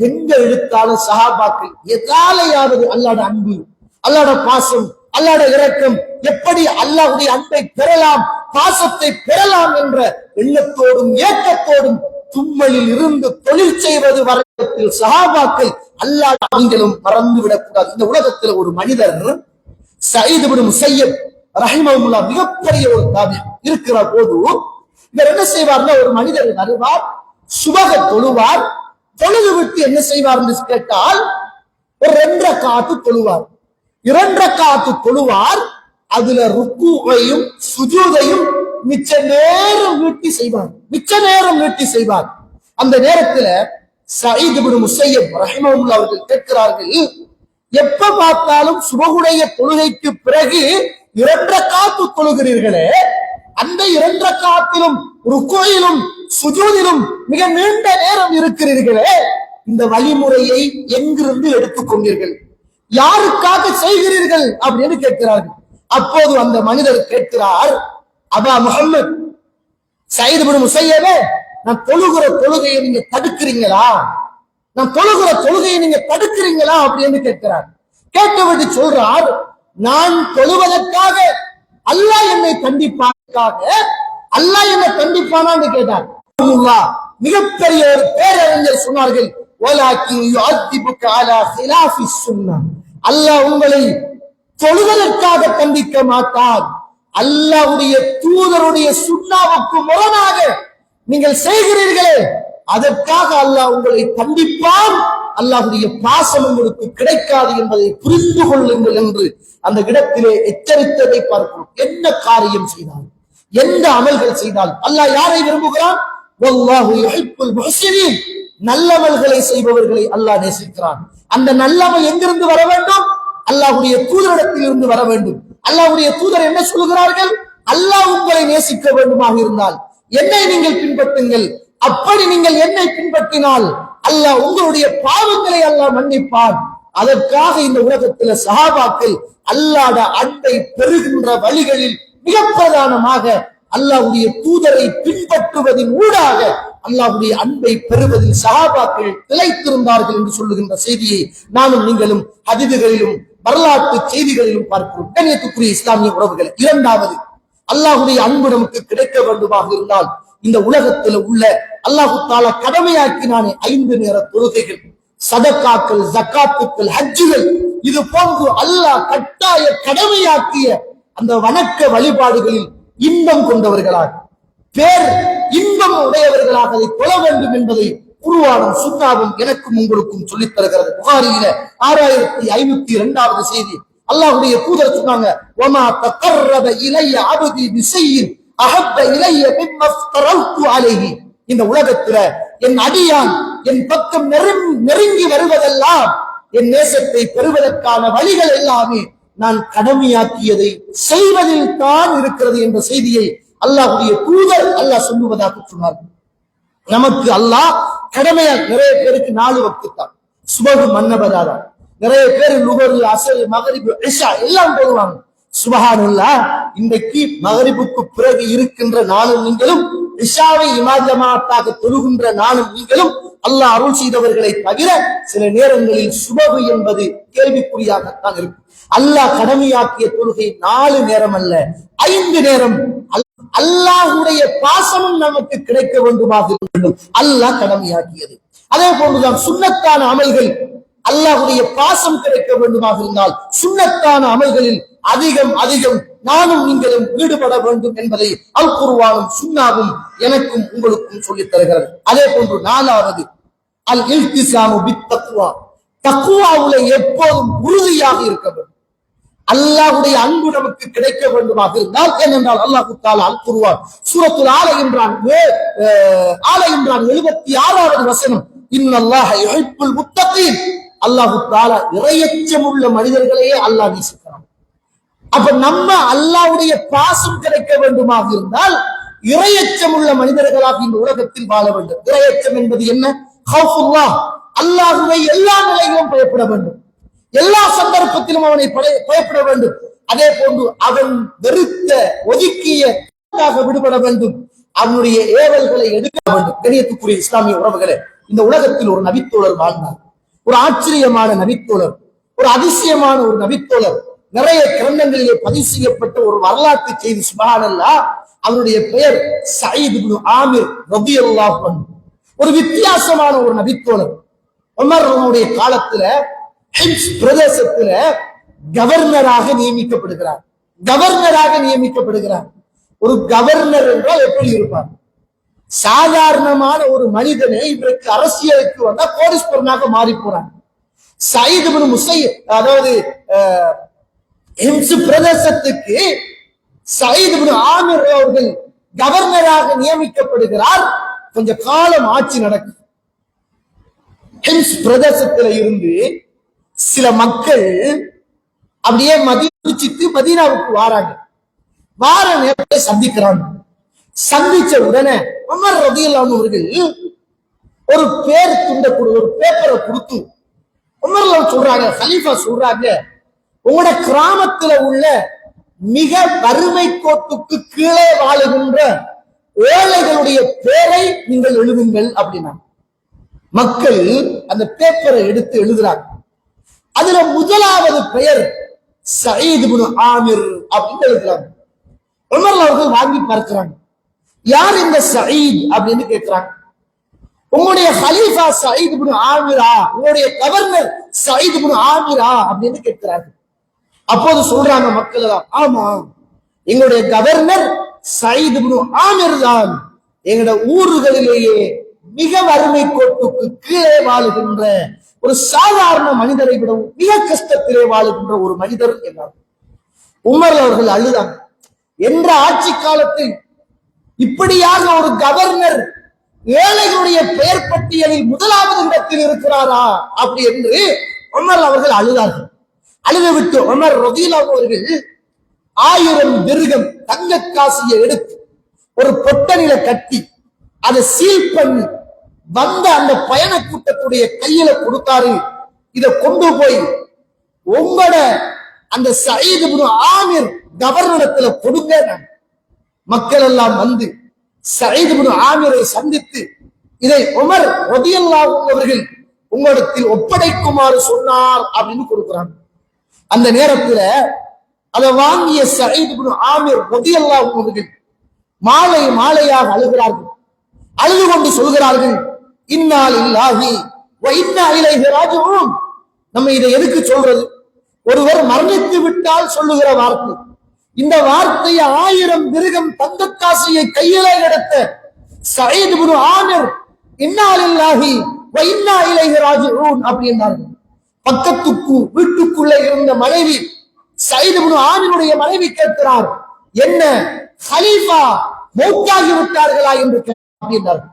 எங்க எடுத்தாலும் சஹாபாக்கள் எதாலையாவது அல்லாஹ்வுடைய அன்பு, அல்லாஹ்வுடைய பாசம், அல்லாஹ்வுடைய இரக்கம், எப்படி அல்லாஹ்வுடைய அன்பை பெறலாம், பாசத்தை பெறலாம் என்ற எண்ணத்தோடும் ஏக்கத்தோடும் தும்மலில் இருந்து தொழில் செய்வது வரையில் சஹாபாக்கள் அல்லாஹ் அவங்களும் மறந்து விடக்கூடாது. இந்த உலகத்தில் ஒரு மனிதர் சயீத் இப்னு முஸய்யப் ரஹிமஹுல்லாஹ் மிகப்பெரிய ஒரு தாபி இருக்கிற போது இவர் என்ன செய்வார்னா, ஒரு மனிதர் வருவார், சுபக தொழுவார், தொழுது விட்டு என்ன செய்வார் என்று கேட்டால் ஒரு 2 ரக்காத்து தொழுவார், 2 ரக்காத்து தொழுவார், அதுல ருக்குவையும் சுஜூதையும் மிச்ச நேரம் நீட்டி செய்வார். அந்த நேரத்துல சயீத் இப்னு முஸய்யப் ரஹிமஹுல்லாஹ் அவர்கள் கேட்கிறார்கள், எப்ப பார்த்தாலும் சுபகுடைய தொழுகைக்கு பிறகு 2 ரக்காத்து தொழுகிறீர்களே, அந்த 2 ரக்காத்திலும் ருக்குவிலும் சுஜூதிலும் மிக நீண்ட நேரம் இருக்கிறீர்களே, இந்த வழிமுறையை எங்கிருந்து எடுத்துக்கொண்டீர்கள், யாருக்காக செய்கிறீர்கள் அப்படின்னு கேட்கிறார்கள். அப்போது அந்த மனிதர் கேட்கிறார், அபா முஹம்மத், சயீத் இப்னு முஸய்யபே, நான் தொழுகிற தொழுகையை நீங்க தடுக்கிறீங்களா? நான் தொழுகிற தொழுகையை நீங்க தடுக்கிறீங்களா அப்படின்னு கேட்கிறார். கேட்டவிட்டு சொல்றார், நான் தொழுவதற்காக அல்லாஹ் என்னை கண்டிப்பாக அல்லாஹ் என்னை கண்டிப்பானான்னு கேட்டார். மிகப்பெரிய ஒரு பேரறிஞர் சொன்னார்கள், அல்லாஹ் உங்களை தொழுவதற்காக கண்டிக்க மாட்டார், அல்லாஹ்வுடைய தூதருடைய சுன்னாவுக்கு முரணாக நீங்கள் செய்கிறீர்களே அதற்காக அல்லாஹ் உங்களை கண்டிப்பான், அல்லாஹ்வுடைய பாசம் உங்களுக்கு கிடைக்காது என்பதை புரிந்து கொள்ளுங்கள் என்று அந்த இடத்திலே எச்சரித்ததை பார்க்கிறோம். என்ன காரியம் செய்தால், எந்த அமல்கள் செய்தால் அல்லாஹ் யாரை விரும்புகிறான்? வல்லாஹு யுஹிப்புல் முஹ்சினீன், நல்லமல்களை செய்பவர்களை அல்லாஹ் நேசிக்கிறான். அந்த நல்லமல் எங்கிருந்து வர வேண்டும்? அல்லாஹ்வுடைய தூதரிடத்தில் இருந்து வர வேண்டும். அல்லாஹ்வுடைய தூதர் என்ன சொல்கிறார்கள்? அல்லாஹ் உங்களை நேசிக்க வேண்டுமாக இருந்தால் என்னை நீங்கள் பின்பற்றுங்கள், அப்படி நீங்கள் என்னை பின்பற்றினால் அல்லாஹ் உங்களுடைய பாவங்களை அல்லாஹ் மன்னிப்பான். அதற்காக இந்த உலகத்தில் சஹாபாக்கள் அல்லாஹ்வுடைய அன்பை பெறுகின்ற வழிகளில் மிக பிரதானமாக அல்லாஹ்வுடைய தூதரை பின்பற்றுவதின் ஊடாக அல்லாஹ்வுடைய அன்பை பெறுவதில் சஹாபாக்கள் திளைத்திருந்தார்கள் என்று சொல்லுகின்ற செய்தியை நானும் நீங்களும் ஹதீதுகளிலும் வரலாற்று செய்திகளிலும் பார்க்கிறோம். கண்ணியத்துக்குரிய இஸ்லாமிய உறவுகள், இரண்டாவது, அல்லாஹ்வுடைய அன்பு நமக்கு கிடைக்க வேண்டுமாக இருந்தால் இந்த உலகத்தில் உள்ள அல்லாஹு தஆலா கடமையாக்கினானே 5 நேர தொழுகைகள், சதக்காக்கள், ஜக்காத்துக்கள், ஹஜ்ஜுகள், இது போன்று அல்லாஹ் கட்டாய கடமையாக்கிய அந்த வணக்க வழிபாடுகளில் இன்பம் கொண்டவர்களாக, பேர் இன்பம் உடையவர்களாக அதை தொழ வேண்டும் என்பதை குர்ஆனும் சுன்னாவும் எனக்கும் உங்களுக்கும் சொல்லித் தருகிறது. புகாரியில 6502வது செய்தி, அல்லாஹ்வுடைய தூதர் சொன்னாங்க, வமா தகர்ரப இலைய அப்தி பிஷைஇன் அஹப்ப இலைய மிம்ம ஃதரல்து அலைஹி. இந்த உலகத்துல என் அடியான் என் பக்கம் நெருங்கி வருவதெல்லாம் என் நேசத்தை பெறுவதற்கான வழிகள் எல்லாமே நான் கடமையாக்கியதை செய்வதில் தான் இருக்கிறது என்ற செய்தியை அல்லாஹ்வுடைய தூதர் அல்லாஹ் சொல்லுவதாக சொன்னார். நமக்கு அல்லாஹ் கடமையா, நிறைய பேருக்கு 4 வக்து தான், சுபஹு மன்னபதாரா, நிறைய பேர் லுஹர், அஸ்ர், மக்ரிப், இஷா எல்லாம் போடுவாங்க. சுப்ஹானல்லாஹ், இன்றைக்கு மக்ரிபுக்கு பிறகு இருக்கின்ற நானும் நீங்களும், இஷாவை இமாம் ஜமாஅத்தாக தொழுகின்ற நானும் நீங்களும் அல்லாஹ் அருள் செய்தவர்களை தவிர சில நேரங்களில் சுபஹு என்பது கேள்விக்குறியாகத்தான் இருக்கும். அல்லாஹ் கடமையாக்கிய தொழுகை 4 நேரம் அல்ல, 5 நேரம். அல்லாஹ்வுடைய பாசமும் நமக்கு கிடைக்க வேண்டுமாக வேண்டும், அல்லாஹ் கடமையாக்கியது. அதே போன்றுதான் சுன்னத்தான அமல்கள், அல்லாஹ்வுடைய பாசம் கிடைக்க வேண்டுமாக இருந்தால் சுன்னத்தான அமல்களில் அதிகம் நானும் நீங்களும் ஈடுபட வேண்டும் என்பதை அல் குர்ஆனும் சுன்னாவும் எனக்கும் உங்களுக்கும் சொல்லித் தருகிறது. அதே போன்று 4வது, அல் இல்திஸாமு பித்தக்வா, தக்வாவுல எப்போதும் உறுதியாக இருக்க வேண்டும். அல்லாஹ்வுடைய அன்பு நமக்கு கிடைக்க வேண்டுமாக இருந்தால், ஏனென்றால் அல்லாஹ் தஆலா அல் குர்ஆன் சூரத்துல் ஆல இம்ரான் 76வது வசனம், இன்னல்லாஹ யுஹிப்புல் முத்தகீன், அல்லாஹ் தஆலா இறையச்சமுள்ள மனிதர்களையே அல்லாஹ் நேசிக்கிறான். அப்ப நம்ம அல்லாஹ்வுடைய பாசம் கிடைக்க வேண்டுமாக இருந்தால் இறையச்சமுள்ள மனிதர்களாக இந்த உலகத்தில் வாழ வேண்டும். இறையச்சம் என்பது என்ன? ஹவுஃபுல்லாஹ், அல்லாஹ்வை எல்லா நிலையிலும் பயப்பட வேண்டும், எல்லா சந்தர்ப்பத்திலும் அவனை பயப்பட வேண்டும். அதே போன்று அவன் வெறுத்த ஒதுக்கிய விடுபட வேண்டும், அவனுடைய ஏவல்களை எடுக்க வேண்டும். கண்ணியத்துக்குரிய இஸ்லாமிய உறவுகளே, இந்த உலகத்தில் ஒரு நபித்தோழர் வாழ்ந்தார், ஒரு ஆச்சரியமான நபித்தோழர், ஒரு அதிசயமான ஒரு நபித்தோழர், நிறைய கிரந்தங்களிலே பதிவு செய்யப்பட்ட ஒரு வரலாற்று செய்தி. சுப்ஹானல்லாஹ், அவருடைய பெயர் சயீத் இப்னு ஆமிர் ரலியல்லாஹு அன்ஹு. ஒரு வித்தியாசமான ஒரு நபித்தோழர். உமர் அவருடைய காலத்துல ஹிம்ஸ் பிரதேசத்துல கவர்னராக நியமிக்கப்படுகிறார். ஒரு கவர்னர் என்றால் எப்படி இருப்பார்? சாதாரணமான ஒரு மனிதனை இன்றைக்கு அரசியலுக்கு வந்தா கோடீஸ்வரனாக மாறி போறாங்க. சயீத் இப்னு முஸையப், அதாவது ஹிம்ஸ் பிரதேசத்துக்கு சயீத் இப்னு ஆமிர் அவர்கள் கவர்னராக நியமிக்கப்படுகிறார். கொஞ்ச காலம் ஆட்சி நடக்கும். ஹிம்ஸ் பிரதேசத்துல இருந்து சில மக்கள் அப்படியே மதிச்சிட்டு மதீனாவுக்கு வாராங்க. வார நேரத்தை சந்திக்கிறாங்க. சந்திச்ச உடனே உமர் ரலியல்லாஹு அன்ஹு அவர்கள் ஒரு ஒரு பேப்பரை கொடுத்து உமர் சொல்றாங்க, கலீஃபா சொல்றாங்க, உங்களோட கிராமத்துல உள்ள மிக வறுமை கோட்டுக்கு கீழே வாழுகின்ற ஏழைகளுடைய பெயரை நீங்கள் எழுதுங்கள் அப்படின்னா மக்கள் அந்த பேப்பரை எடுத்து எழுதுறாங்க. அதுல முதலாவது பெயர் சயீத் இப்னு ஆமிர் அப்படின்னு எழுதுறாங்க. உமர் அவர்கள் வாங்கி பார்க்கிறாங்க. யார் இந்த சயீத் அப்படின்னு கேட்கிறாங்க. உங்களுடைய ஹலீஃபா சயீத் இப்னு ஆமிரா, உங்களுடைய கவர்னர் சயீத் இப்னு ஆமிரா அப்படின்னு கேட்கிறாங்க. அப்போது சொல்றாங்க மக்கள் எல்லாம், ஆமா எங்களுடைய கவர்னர் சயீத் இப்னு ஆமிர் தான். எங்களுடைய ஊர்களிலேயே மிக வறுமை கோட்டுக்கு கீழே வாழுகின்ற ஒரு சாதாரண மனிதரை விடவும் மிக கஷ்டத்திலே வாழுகின்ற ஒரு மனிதர் என்றார். உமர் அவர்கள் அழுதாங்க. என்ற ஆட்சி காலத்தில் இப்படியாக ஒரு கவர்னர் ஏழைகளுடைய பெயர் பட்டியலில் முதலாவது இடத்தில் இருக்கிறாரா அப்படி என்று உமர் அவர்கள் அழுதார்கள். அழுதுவிட்டு உமர் ரலியல்லாஹு அவர்கள் 1000 திர்ஹம் தங்க காசியை எடுத்து ஒரு பொட்டனில கட்டி அதை சீல் பண்ணி வந்த அந்த பயண கூட்டத்துடைய கையில கொடுத்தாரு. இதை கொண்டு போய் உங்களோட அந்த சயீத் இப்னு ஆமிர் கவர்னரிடத்துல கொடுங்க. மக்கள் எல்லாம் வந்து சயீத் இப்னு ஆமிரை சந்தித்து இதை உமர் ரலியல்லாஹு அவர்கள் உங்களிடத்தில் ஒப்படைக்குமாறு சொன்னார் அப்படின்னு கொடுக்கிறாங்க. அந்த நேரத்துல அதை வாங்கிய சயீத் இப்னு ஆமிர் ரலியல்லாஹு அவர்கள் மாலை மாலையாக அழுகிறார்கள். அழுது கொண்டு சொல்கிறார்கள், இன்னா லில்லாஹி வ இன்னா இலைஹி ராஜிஊன். நம்ம இதை எதுக்கு சொல்றது? ஒருவர் மரணித்து விட்டால் சொல்லுகிற வார்த்தை. இந்த வார்த்தையை 1000 திர்ஹம் தங்கக்காசியை கையிலே எடுத்த சயீத் இப்னு ஆமிர் இன்னா லில்லாஹி வ இன்னா இலைஹி ராஜிஊன் அப்படின்னார்கள். பக்கத்துக்கு வீட்டுக்குள்ளே இருந்த மனைவி சயீத் இப்னு ஆமிருடைய மனைவி கேட்கிறார், என்ன ஹலீஃபா மௌத்தாகி விட்டார்களா என்று அப்படின்னார்கள்.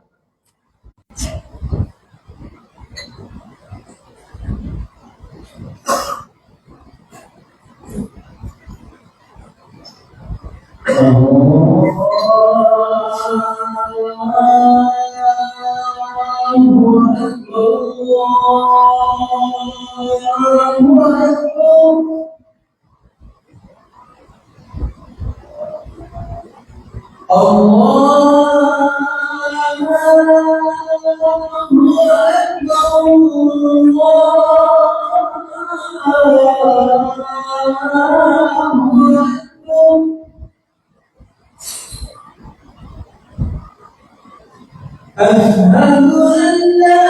أشهد أن لا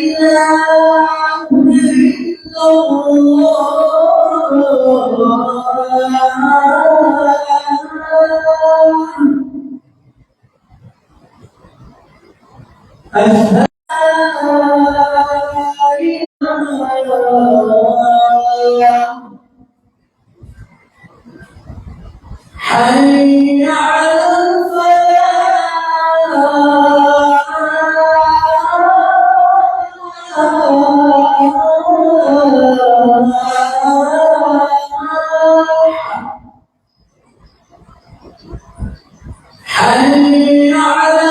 إله إلا الله أشهد حي على حي على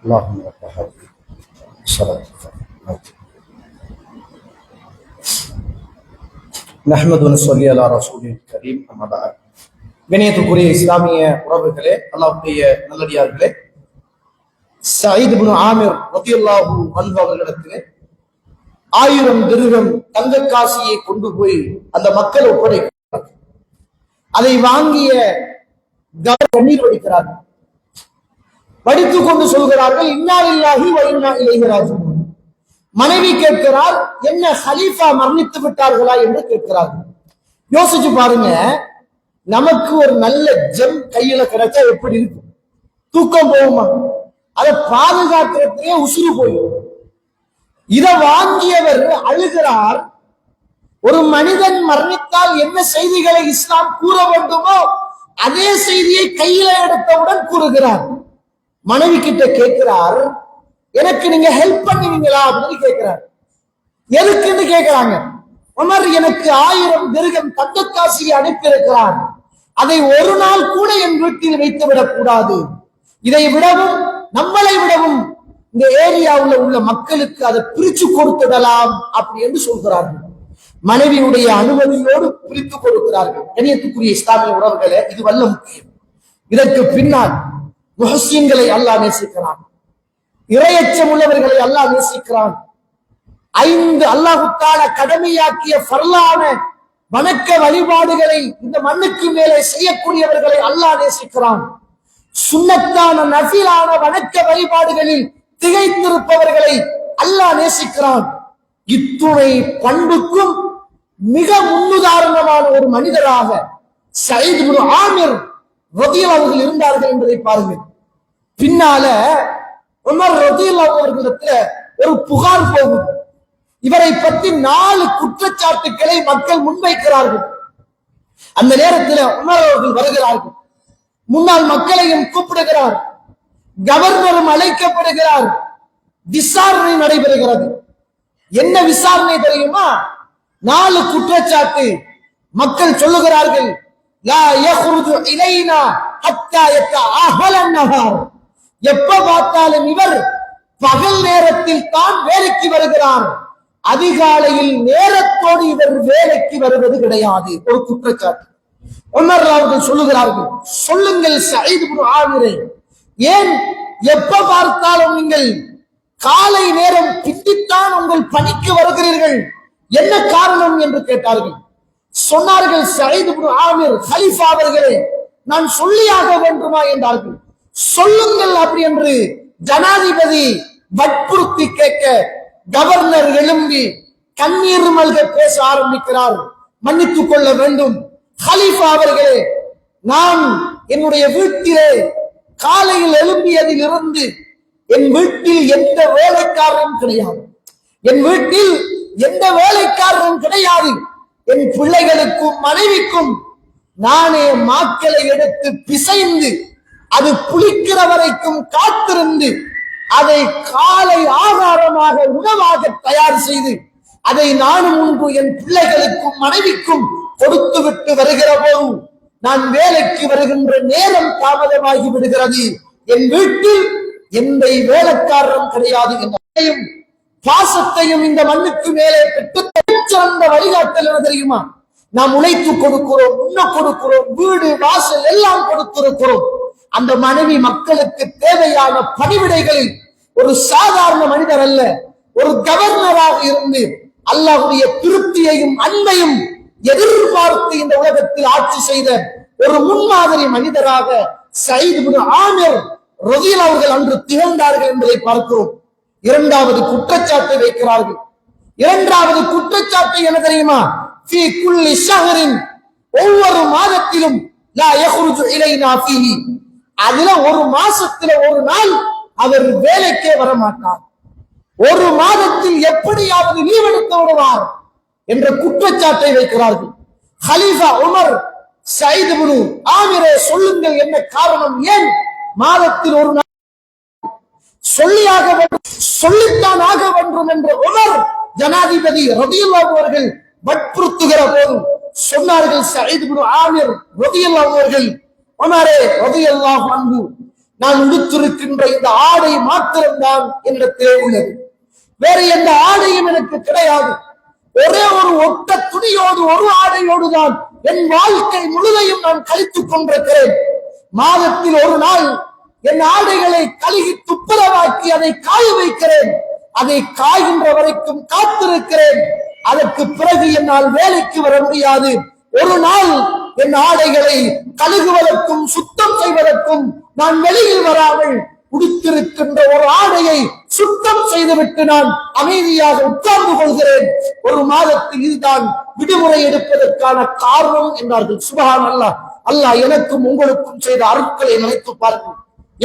اللهم رب هذه الصلاة نحمد ونصلي على رسول الكريم أما بعد. கணியத்துக்குரிய இஸ்லாமிய உறவுகளே, அல்லாஹ்வுடைய நல்லடியார்களே, சயீத் இப்னு ஆமிர் ரலியல்லாஹு அன்ஹு அவர்களிடத்திலே 1000 திர்ஹம் தங்க காசியை கொண்டு போய் அந்த மக்கள் ஒப்படைக்கிறார். அதை வாங்கிய கண்ணீர் வடிக்கிறார்கள். வடித்துக் கொண்டு சொல்கிறார்கள், இன்னா லில்லாஹி வ இன்னா இலைஹி ராஜிஊன். மனைவி கேட்கிறார், என்ன ஹலீஃபா மரணித்து விட்டார்களா என்று கேட்கிறார்கள். யோசிச்சு பாருங்க, நமக்கு ஒரு நல்ல ஜெம் கையில கிடைச்சா எப்படி இருக்கும்? தூக்கம் போகுமா? அதை பாதுகாக்கிறதுக்கே உசுறு போயிடும். இதை வாங்கியவர் அழுகிறார். ஒரு மனிதன் மரணித்தால் என்ன செய்திகளை இஸ்லாம் கூற வேண்டுமோ அதே செய்தியை கையில எடுத்தவுடன் கூறுகிறார். மனைவி கிட்ட கேட்கிறார், எனக்கு நீங்க ஹெல்ப் பண்ணுவீங்களா அப்படின்னு கேட்கிறார். எதுக்குன்னு கேட்கிறாங்க. உமர் எனக்கு 1000 திர்ஹம் தங்கக்காசியை அனுப்பியிருக்கிறார், அதை ஒரு நாள் கூட என் வீட்டில் வைத்து விடக் கூடாது. இதை விடவும் நம்மளை விடவும் இந்த ஏரியாவுல உள்ள மக்களுக்கு அதை பிரிச்சு கொடுத்துடலாம் அப்படி என்று சொல்கிறார்கள். மனைவியுடைய அனுமதியோடு பிரித்து கொடுக்கிறார்கள். கண்ணியத்துக்குரிய இஸ்லாமிய உறவுகளே, இது வல்ல முக்கியம். இதற்கு பின்னால் முஹ்ஸீன்களை அல்லாஹ் நேசிக்கிறான், இறையச்சம் உள்ளவர்களை அல்லாஹ் நேசிக்கிறான். 5 அல்லாஹ் தஆலா கடமையாக்கிய ஃபர்லான வணக்க வழிபாடுகளை இந்த மண்ணுக்கு மேலே செய்யக்கூடியவர்களை அல்லாஹ் நேசிக்கிறான். சுன்னத்தான நஃபிலான வணக்க வழிபாடுகளில் திகைத்திருப்பவர்களை அல்லாஹ் நேசிக்கிறான். இத்துணை பண்புக்கும் மிக முன்னுதாரணமான ஒரு மனிதராக சயீத் இப்னு ஆமிர் ரலியல்லாஹு அவர்கள் இருந்தார்கள் என்பதை பாருங்கள். பின்னால உமர் ரலியல்லாஹு அவர்களிடத்துல ஒரு புகார் போகும். இவரை பற்றி 4 குற்றச்சாட்டுக்களை மக்கள் முன்வைக்கிறார்கள். அந்த நேரத்தில் உமர் அவர்கள் வருகிறார்கள். முன்னாள் மக்களையும் கூப்பிடுகிறார். கவர்னரும் அழைக்கப்படுகிறார். விசாரணை நடைபெறுகிறது. என்ன விசாரணை தெரியுமா? 4 குற்றச்சாட்டு. மக்கள் சொல்லுகிறார்கள், லா யஹ்ருஜு இலைனா ஹத்தா யதஅஹல அன்-நஹார். எப்ப பார்த்தாலும் இவர் பகல் நேரத்தில் தான் வேலைக்கு வருகிறார், அதிகாலையில் நேரத்தோடு இவர் வேலைக்கு வருவது கிடையாது. ஒரு குற்றச்சாட்டு. உமர் அவர்கள் சொல்லுகிறார்கள், சொல்லுங்கள் சயீத் இப்னு ஆமிரே, ஏன் எப்ப பார்த்தாலும் நீங்கள் காலை நேரம் பிந்தித்தான் உங்கள் பணிக்கு வருகிறீர்கள், என்ன காரணம் என்று கேட்டார்கள். சொன்னார்கள், சயீத் இப்னு ஆமிர் கலீஃபா அவர்களே, நான் சொல்லியாக வேண்டுமா என்றார்கள். சொல்லுங்கள் அப்படி என்று ஜனாதிபதி வற்புறுத்தி கேட்க கவர்னர் எழும்பி கண்ணீர் மல்க பேச ஆரம்பிக்கிறார். மன்னித்துக் கொள்ள வேண்டும் கலீஃபா அவர்களே, நான் என்னுடைய வீட்டிலே காலையில் எழும்பியதில் இருந்து என் வீட்டில் எந்த வேலைக்காரரும் கிடையாது, என் வீட்டில் எந்த வேலைக்காரரும் கிடையாது. என் பிள்ளைகளுக்கும் மனைவிக்கும் நானே மாக்களை எடுத்து பிசைந்து அது புளிக்கிற வரைக்கும் காத்திருந்து அதை காலை ஆகாரமாக உணவாக தயார் செய்து அதை நானும் முன்பு என் பிள்ளைகளுக்கும் மனைவிக்கும் கொடுத்து விட்டு வருகிற போது நான் வேலைக்கு வருகின்ற நேரம் தாமதமாகி விடுகிறது. என் வீட்டில் எந்த வேலைக்காரரும் கிடையாது என்னையும் பாசத்தையும் இந்த மண்ணுக்கு மேலே பெற்று சிறந்த வழிகாட்டல் என்ன தெரியுமா? நாம் உழைத்து கொடுக்கிறோம், உண்ண கொடுக்கிறோம், வீடு வாசல் எல்லாம் கொடுத்திருக்கிறோம். அந்த மனைவி மக்களுக்கு தேவையான பணிவிடைகளில் ஒரு சாதாரண மனிதர் அல்ல, ஒரு கவர்னராக இருந்து அல்லாஹ்வுடைய திருப்தியையும் அன்பையும் எதிர்பார்த்து இந்த உலகத்தில் ஆட்சி செய்த ஒரு முன்மாதிரி மனிதராக சயீத் இப்னு ஆமிர் ரலியல்லாஹு அவர்கள் அன்று திகழ்ந்தார்கள் என்பதை பார்க்கிறோம். 2வது குற்றச்சாட்டை வைக்கிறார்கள். 2வது குற்றச்சாட்டு என்ன தெரியுமா? ஃபீ குல்லி ஷஹரின், ஒவ்வொரு மாதத்திலும் லா யஹ்ருஜு இலைனா ஃபீஹி, அதுல ஒரு மாசத்துல ஒரு நாள் அவர் வேலைக்கே வர மாட்டார். ஒரு மாதத்தில் எப்படியாவது லீவ் எடுத்து விடுவார் என்ற குற்றச்சாட்டை வைக்கிறார்கள். கலீஃபா உமர் சயீத் இப்னு ஆமிரே, சொல்லுங்கள் என்ன காரணம், ஏன் மாதத்தில் ஒரு நாள் சொல்லியாக வேண்டும், சொல்லித்தான் ஆக வேண்டும் என்று உமர் ஜனாதிபதி ரலியல்லாஹு அவர்கள் வற்புறுத்துகிற போது சொன்னார்கள் சயீத் இப்னு ஆமிர் ரலியல்லாஹு அவர்கள், உமரே ரலியல்லாஹு அன்ஹு, நான் உடுத்திருக்கின்ற இந்த ஆடை மாத்திரம்தான் என்னிடத்திலே உள்ளது, வேறு எந்த ஆடையும் எனக்கு கிடையாது. ஒரே ஒரு ஒட்ட துணியோடு ஒரு ஆடையோடு தான் என் வாழ்க்கை முழுதையும் நான் கழித்துக் கொண்டிருக்கிறேன். மாதத்தில் ஒரு நாள் என் ஆடைகளை கழுகி துப்புரவாக்கி அதை காய வைக்கிறேன், அதை காய்கின்ற வரைக்கும் காத்திருக்கிறேன். அதற்கு பிறகு என்னால் வேலைக்கு வர முடியாது. ஒரு நாள் என் ஆடைகளை கழுகுவதற்கும் சுத்தம் செய்வதற்கும் நான் வெளியில் வராமல் உடுத்திருக்கின்ற ஒரு ஆடையை சுத்தம் செய்துவிட்டு நான் அமைதியாக உட்கார்ந்து கொள்கிறேன். ஒரு மாதத்தில் இதுதான் விடுமுறை எடுப்பதற்கான காரணம் என்றார்கள். சுப்ஹான் அல்லாஹ். அல்லாஹ் எனக்கும் உங்களுக்கும் செய்த அருட்களை நினைத்து பாருங்கள்.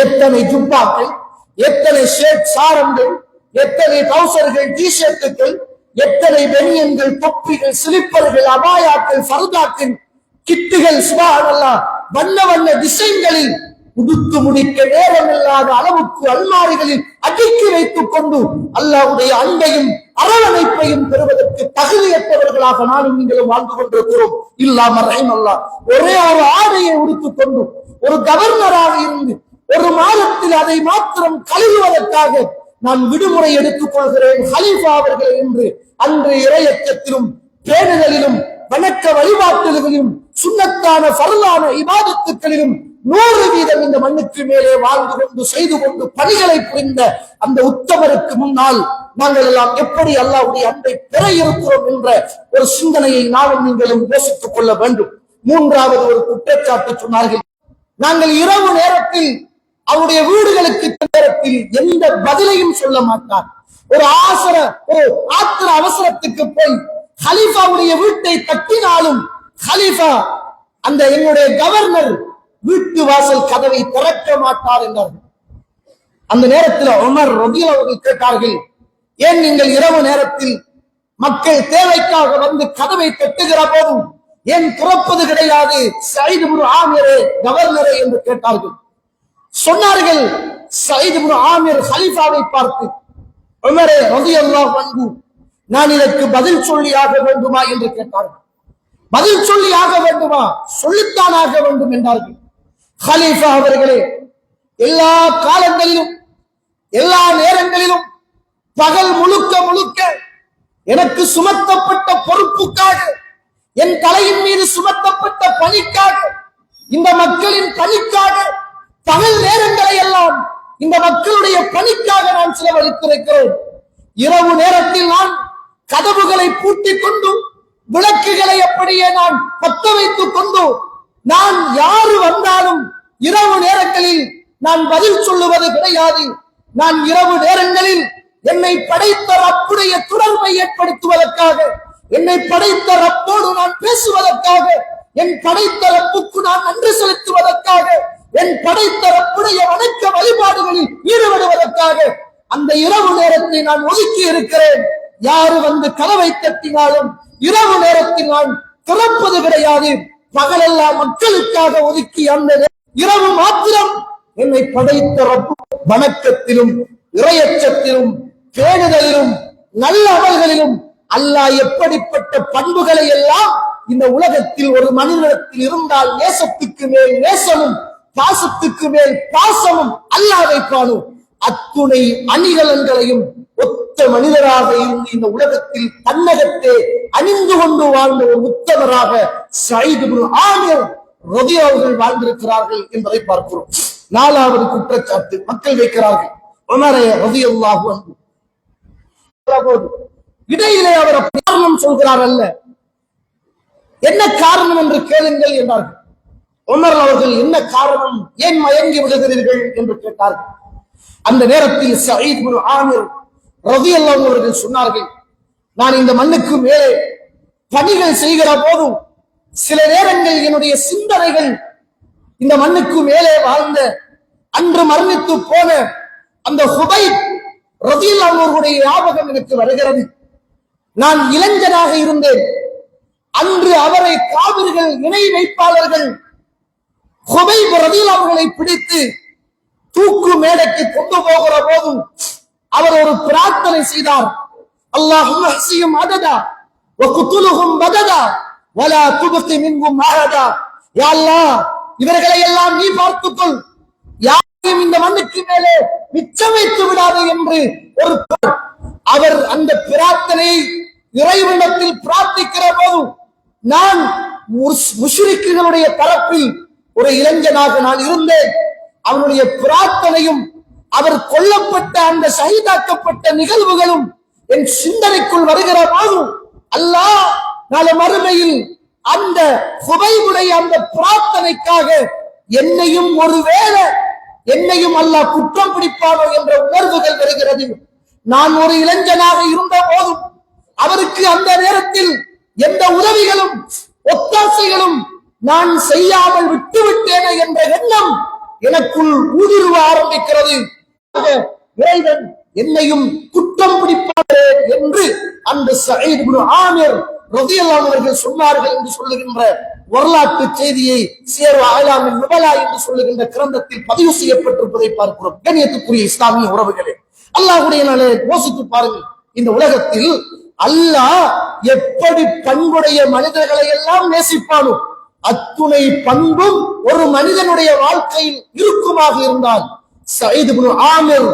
எத்தனை ஜுப்பாக்கள், எத்தனை ஷர்ட் சாரங்கள், எத்தனை டவுசர்கள், டி ஷர்ட்டுகள், எத்தனை பெனியன்கள், தொப்பிகள், ஸ்லிப்பர்கள், அபாயாக்கள், ஃபர்தாக்கள், கிட்டுகள், சுப்ஹானல்லாஹ், வண்ண வண்ண டிசைன்களில் உடுத்து முடிக்க நேரமில்லாத அளவுக்கு அல்மாரிகளில் அடுக்கி வைத்துக் கொண்டு அல்லாஹ்வுடைய அன்பையும் அரவணைப்பையும் பெறுவதற்கு தகுதியற்றவர்களாக நானும் நீங்களும் வாழ்ந்து கொண்டிருக்கிறோம். இல்லாம ரஹிமல்லாஹ், ஒரே ஒரு ஆடையை உடுத்துக் கொண்டு ஒரு கவர்னராக இருந்து ஒரு மாதத்தில் அதை மாத்திரம் கழுவுவதற்காக நான் விடுமுறை எடுத்துக் கொள்கிறேன் ஹலீஃபா அவர்களே என்று அன்று இறையச்சத்திலும் பேணுதலிலும் வணக்க வழிபாட்டுகளிலும் சுன்னத்தான ஃபர்லான இபாதத்துக்களிலும் 100% இந்த மண்ணுக்கு மேலே வாழ்ந்து கொண்டு செய்து கொண்டு பணிகளை புரிந்த அந்த உத்தமருக்கு முன்னால் நாங்கள் எல்லாம் எப்படி அல்லாஹ்வுடைய அன்பை பெற இருக்கிறோம் என்ற ஒரு சிந்தனையை நானும் நீங்களும் யோசித்துக் கொள்ள வேண்டும். மூன்றாவது ஒரு குற்றச்சாட்டு சொன்னார்கள். நாங்கள் இரவு நேரத்தில் அவருடைய வீடுகளுக்கு நேரத்தில் எந்த பதிலையும் சொல்ல மாட்டார். ஒரு ஆத்திர அவசரத்துக்கு போய் ஹலீஃபாவுடைய வீட்டை தட்டினாலும் ஹலீஃபா அந்த என்னுடைய கவர்னர் வீட்டு வாசல் கதவை திறக்க மாட்டார் என்றார்கள். அந்த நேரத்தில் உமர் ரலியல்லாஹு அவர்கள் கேட்டார்கள், ஏன் நீங்கள் இரவு நேரத்தில் மக்கள் தேவைக்காக வந்து கதவை தட்டுகிற போதும் ஏன் திறப்பது கிடையாது சயீத் இப்னு ஆமிர் கவர்னரே என்று கேட்டார்கள். சொன்னார்கள், சயீத் இப்னு ஆமிர் ஹலீஃபாவை பார்த்து, உமரே ரலியல்லாஹு அன்ஹு, நான் இதற்கு பதில் சொல்லி ஆக வேண்டுமா என்று கேட்டார்கள். பதில் சொல்லி ஆக வேண்டுமா? சொல்லித்தான் ஆக வேண்டும் என்றார்கள். ஹலீஃபா அவர்களே, எல்லா காலங்களிலும் எல்லா நேரங்களிலும் பகல் முழுக்க முழுக்க எனக்கு சுமத்தப்பட்ட பொறுப்புக்காக, என் தலையின் மீது சுமத்தப்பட்ட பணிக்காக, இந்த மக்களின் பணிக்காக, பகல் நேரங்களை எல்லாம் இந்த மக்களுடைய பணிக்காக நான் செலவழித்திருக்கிறேன். இரவு நேரத்தில் நான் கதவுகளை பூட்டிக் கொண்டு விளக்குகளை அப்படியே நான் பத்த வைத்துக் கொண்டு நான் யாரு வந்தாலும் இரவு நேரங்களில் நான் பதில் சொல்லுவது கிடையாது. நான் இரவு நேரங்களில் என்னை படைத்த ரப்புடைய தொடர்பை ஏற்படுத்துவதற்காக, என்னை படைத்த ரப்போடு நான் பேசுவதற்காக, என் படைத்த ரப்புக்கு நான் நன்றி செலுத்துவதற்காக, என் படைத்த ரப்புடைய வணக்க வழிபாடுகளில் ஈடுபடுவதற்காக அந்த இரவு நேரத்தை நான் ஒதுக்கி இருக்கிறேன். யாரு வந்து கதவை தட்டினாலும் இரவு நேரத்தில் நான் திறப்பது கிடையாது. பகலெல்லாம் மக்களுக்காக ஒதுக்கி அந்த இரவு மாத்திரம் என்னை படைத்த ரப்பு வணக்கத்திலும் இறையச்சத்திலும் பேணுதலிலும் நல்ல அமல்களிலும் அல்லாஹ் எப்படிப்பட்ட பண்புகளை எல்லாம் இந்த உலகத்தில் ஒரு மனிதத்தில் இருந்தால் நேசத்துக்கு மேல் நேசமும் பாசத்துக்கு மேல் பாசமும் அல்லாஹ் வைப்பானோ அத்துணை அணிகலன்களையும் ஒத்த மனிதராக இருந்து இந்த உலகத்தில் தன்னகத்தே அணிந்து கொண்டு வாழ்ந்த ஒரு உத்தமராக சயீத் இப்னு ஆமிர் ரலியல்லாஹு அவர்கள் வாழ்ந்திருக்கிறார்கள் என்பதை பார்க்கிறோம். நாலாவது குற்றச்சாட்டு மக்கள் வைக்கிறார்கள், உமரே ரலியல்லாஹு அன்ஹு இடையிலே அவர் காரணம் சொல்கிறார் அல்ல, என்ன காரணம் என்று கேளுங்கள் என்றார்கள். உமர் அவர்கள் என்ன காரணம், ஏன் மயங்கி விடுகிறீர்கள் என்று கேட்டார்கள். அந்த நேரத்தில் சயீத் இப்னு ஆமிர் ரலியல்லாஹு அவர்கள் சொன்னார்கள், நான் இந்த மண்ணுக்கு மேலே பணிகள் செய்கிற போதும் சில நேரங்கள் என்னுடைய சிந்தனைகள் இந்த மண்ணுக்கு மேலே வாழ்ந்த அன்று மரணித்து போன அந்த ஹுபைப் ரலியல்லாஹு அவர்களுடைய ஞாபகம் எனக்கு வருகிறது. நான் இளைஞனாக இருந்தேன். அன்று அவரை காவிர்கள் இணை வைப்பாளர்கள் ஹுபைப் ரலியல்லாஹு அவர்களை பிடித்து தூக்கு மேடைக்கு கொண்டு போகிற போதும் அவர் ஒரு பிரார்த்தனை செய்தார். அல்லாஹும்ம ஹ்ஸிஹும் அததா வக்துலுஹும் பததா வலா துப்கி மின்ஹும் அஹதா. யா அல்லாஹ், இவர்களை எல்லாம் நீ பார்த்துக்கொள், யாரையும் இந்த மண்ணுக்கு மேலே மிச்சம் வைத்து விடாது என்று ஒரு அவர் அந்த பிரார்த்தனை இறைவனிடத்தில் பிரார்த்திக்கிற போது நான் முஷ்ரிக்குகளுடைய தரப்பில் ஒரு இளைஞனாக நான் இருந்தேன். அவனுடைய பிரார்த்தனையும் அவர் கொல்லப்பட்ட அந்த ஷஹீதாக்கப்பட்ட நிகழ்வுகளும் என் சிந்தனைக்குள் வருகிற போது அல்லாஹ் நாளை மறுமையில் அந்த ஹுபைபுடைய அந்த பிரார்த்தனைக்காக என்னையும் ஒருவேளை என்னையும் அல்லாஹ் குற்றம் பிடிப்பானோ என்ற உணர்வுகள் வருகிறது. நான் ஒரு இளைஞனாக இருந்த போதும் அவருக்கு அந்த நேரத்தில் எந்த உதவிகளும் ஒத்தாசைகளும் நான் செய்யாமல் விட்டுவிட்டேனே என்ற எண்ணம் எனக்குள் ஊடுருவ ஆரம்பிக்கிறது. இறைவன் என்னையும் குற்றம் பிடிப்பாரே என்று அந்த சயீத் இப்னு ஆமிர் ரலியல்லாஹு அவர்கள் சொன்னார்கள் என்று சொல்லுகின்ற வரலாற்று செய்தியை சியர் அலாமின் நுபலா என்று சொல்லுகின்ற கிரந்தத்தில் பதிவு செய்யப்பட்டிருப்பதை பார்க்கிறோம். கண்ணியத்துக்குரிய இஸ்லாமிய உறவுகளே, அல்லாஹ்வுடைய நாளே யோசித்து பாருங்கள். இந்த உலகத்தில் அல்லாஹ் எப்படி பண்புடைய மனிதர்களை எல்லாம் நேசிப்பானோ அத்துணை பண்பும் ஒரு மனிதனுடைய வாழ்க்கையில் இருக்குமாக இருந்தால் சயீத் இப்னு ஆமிர்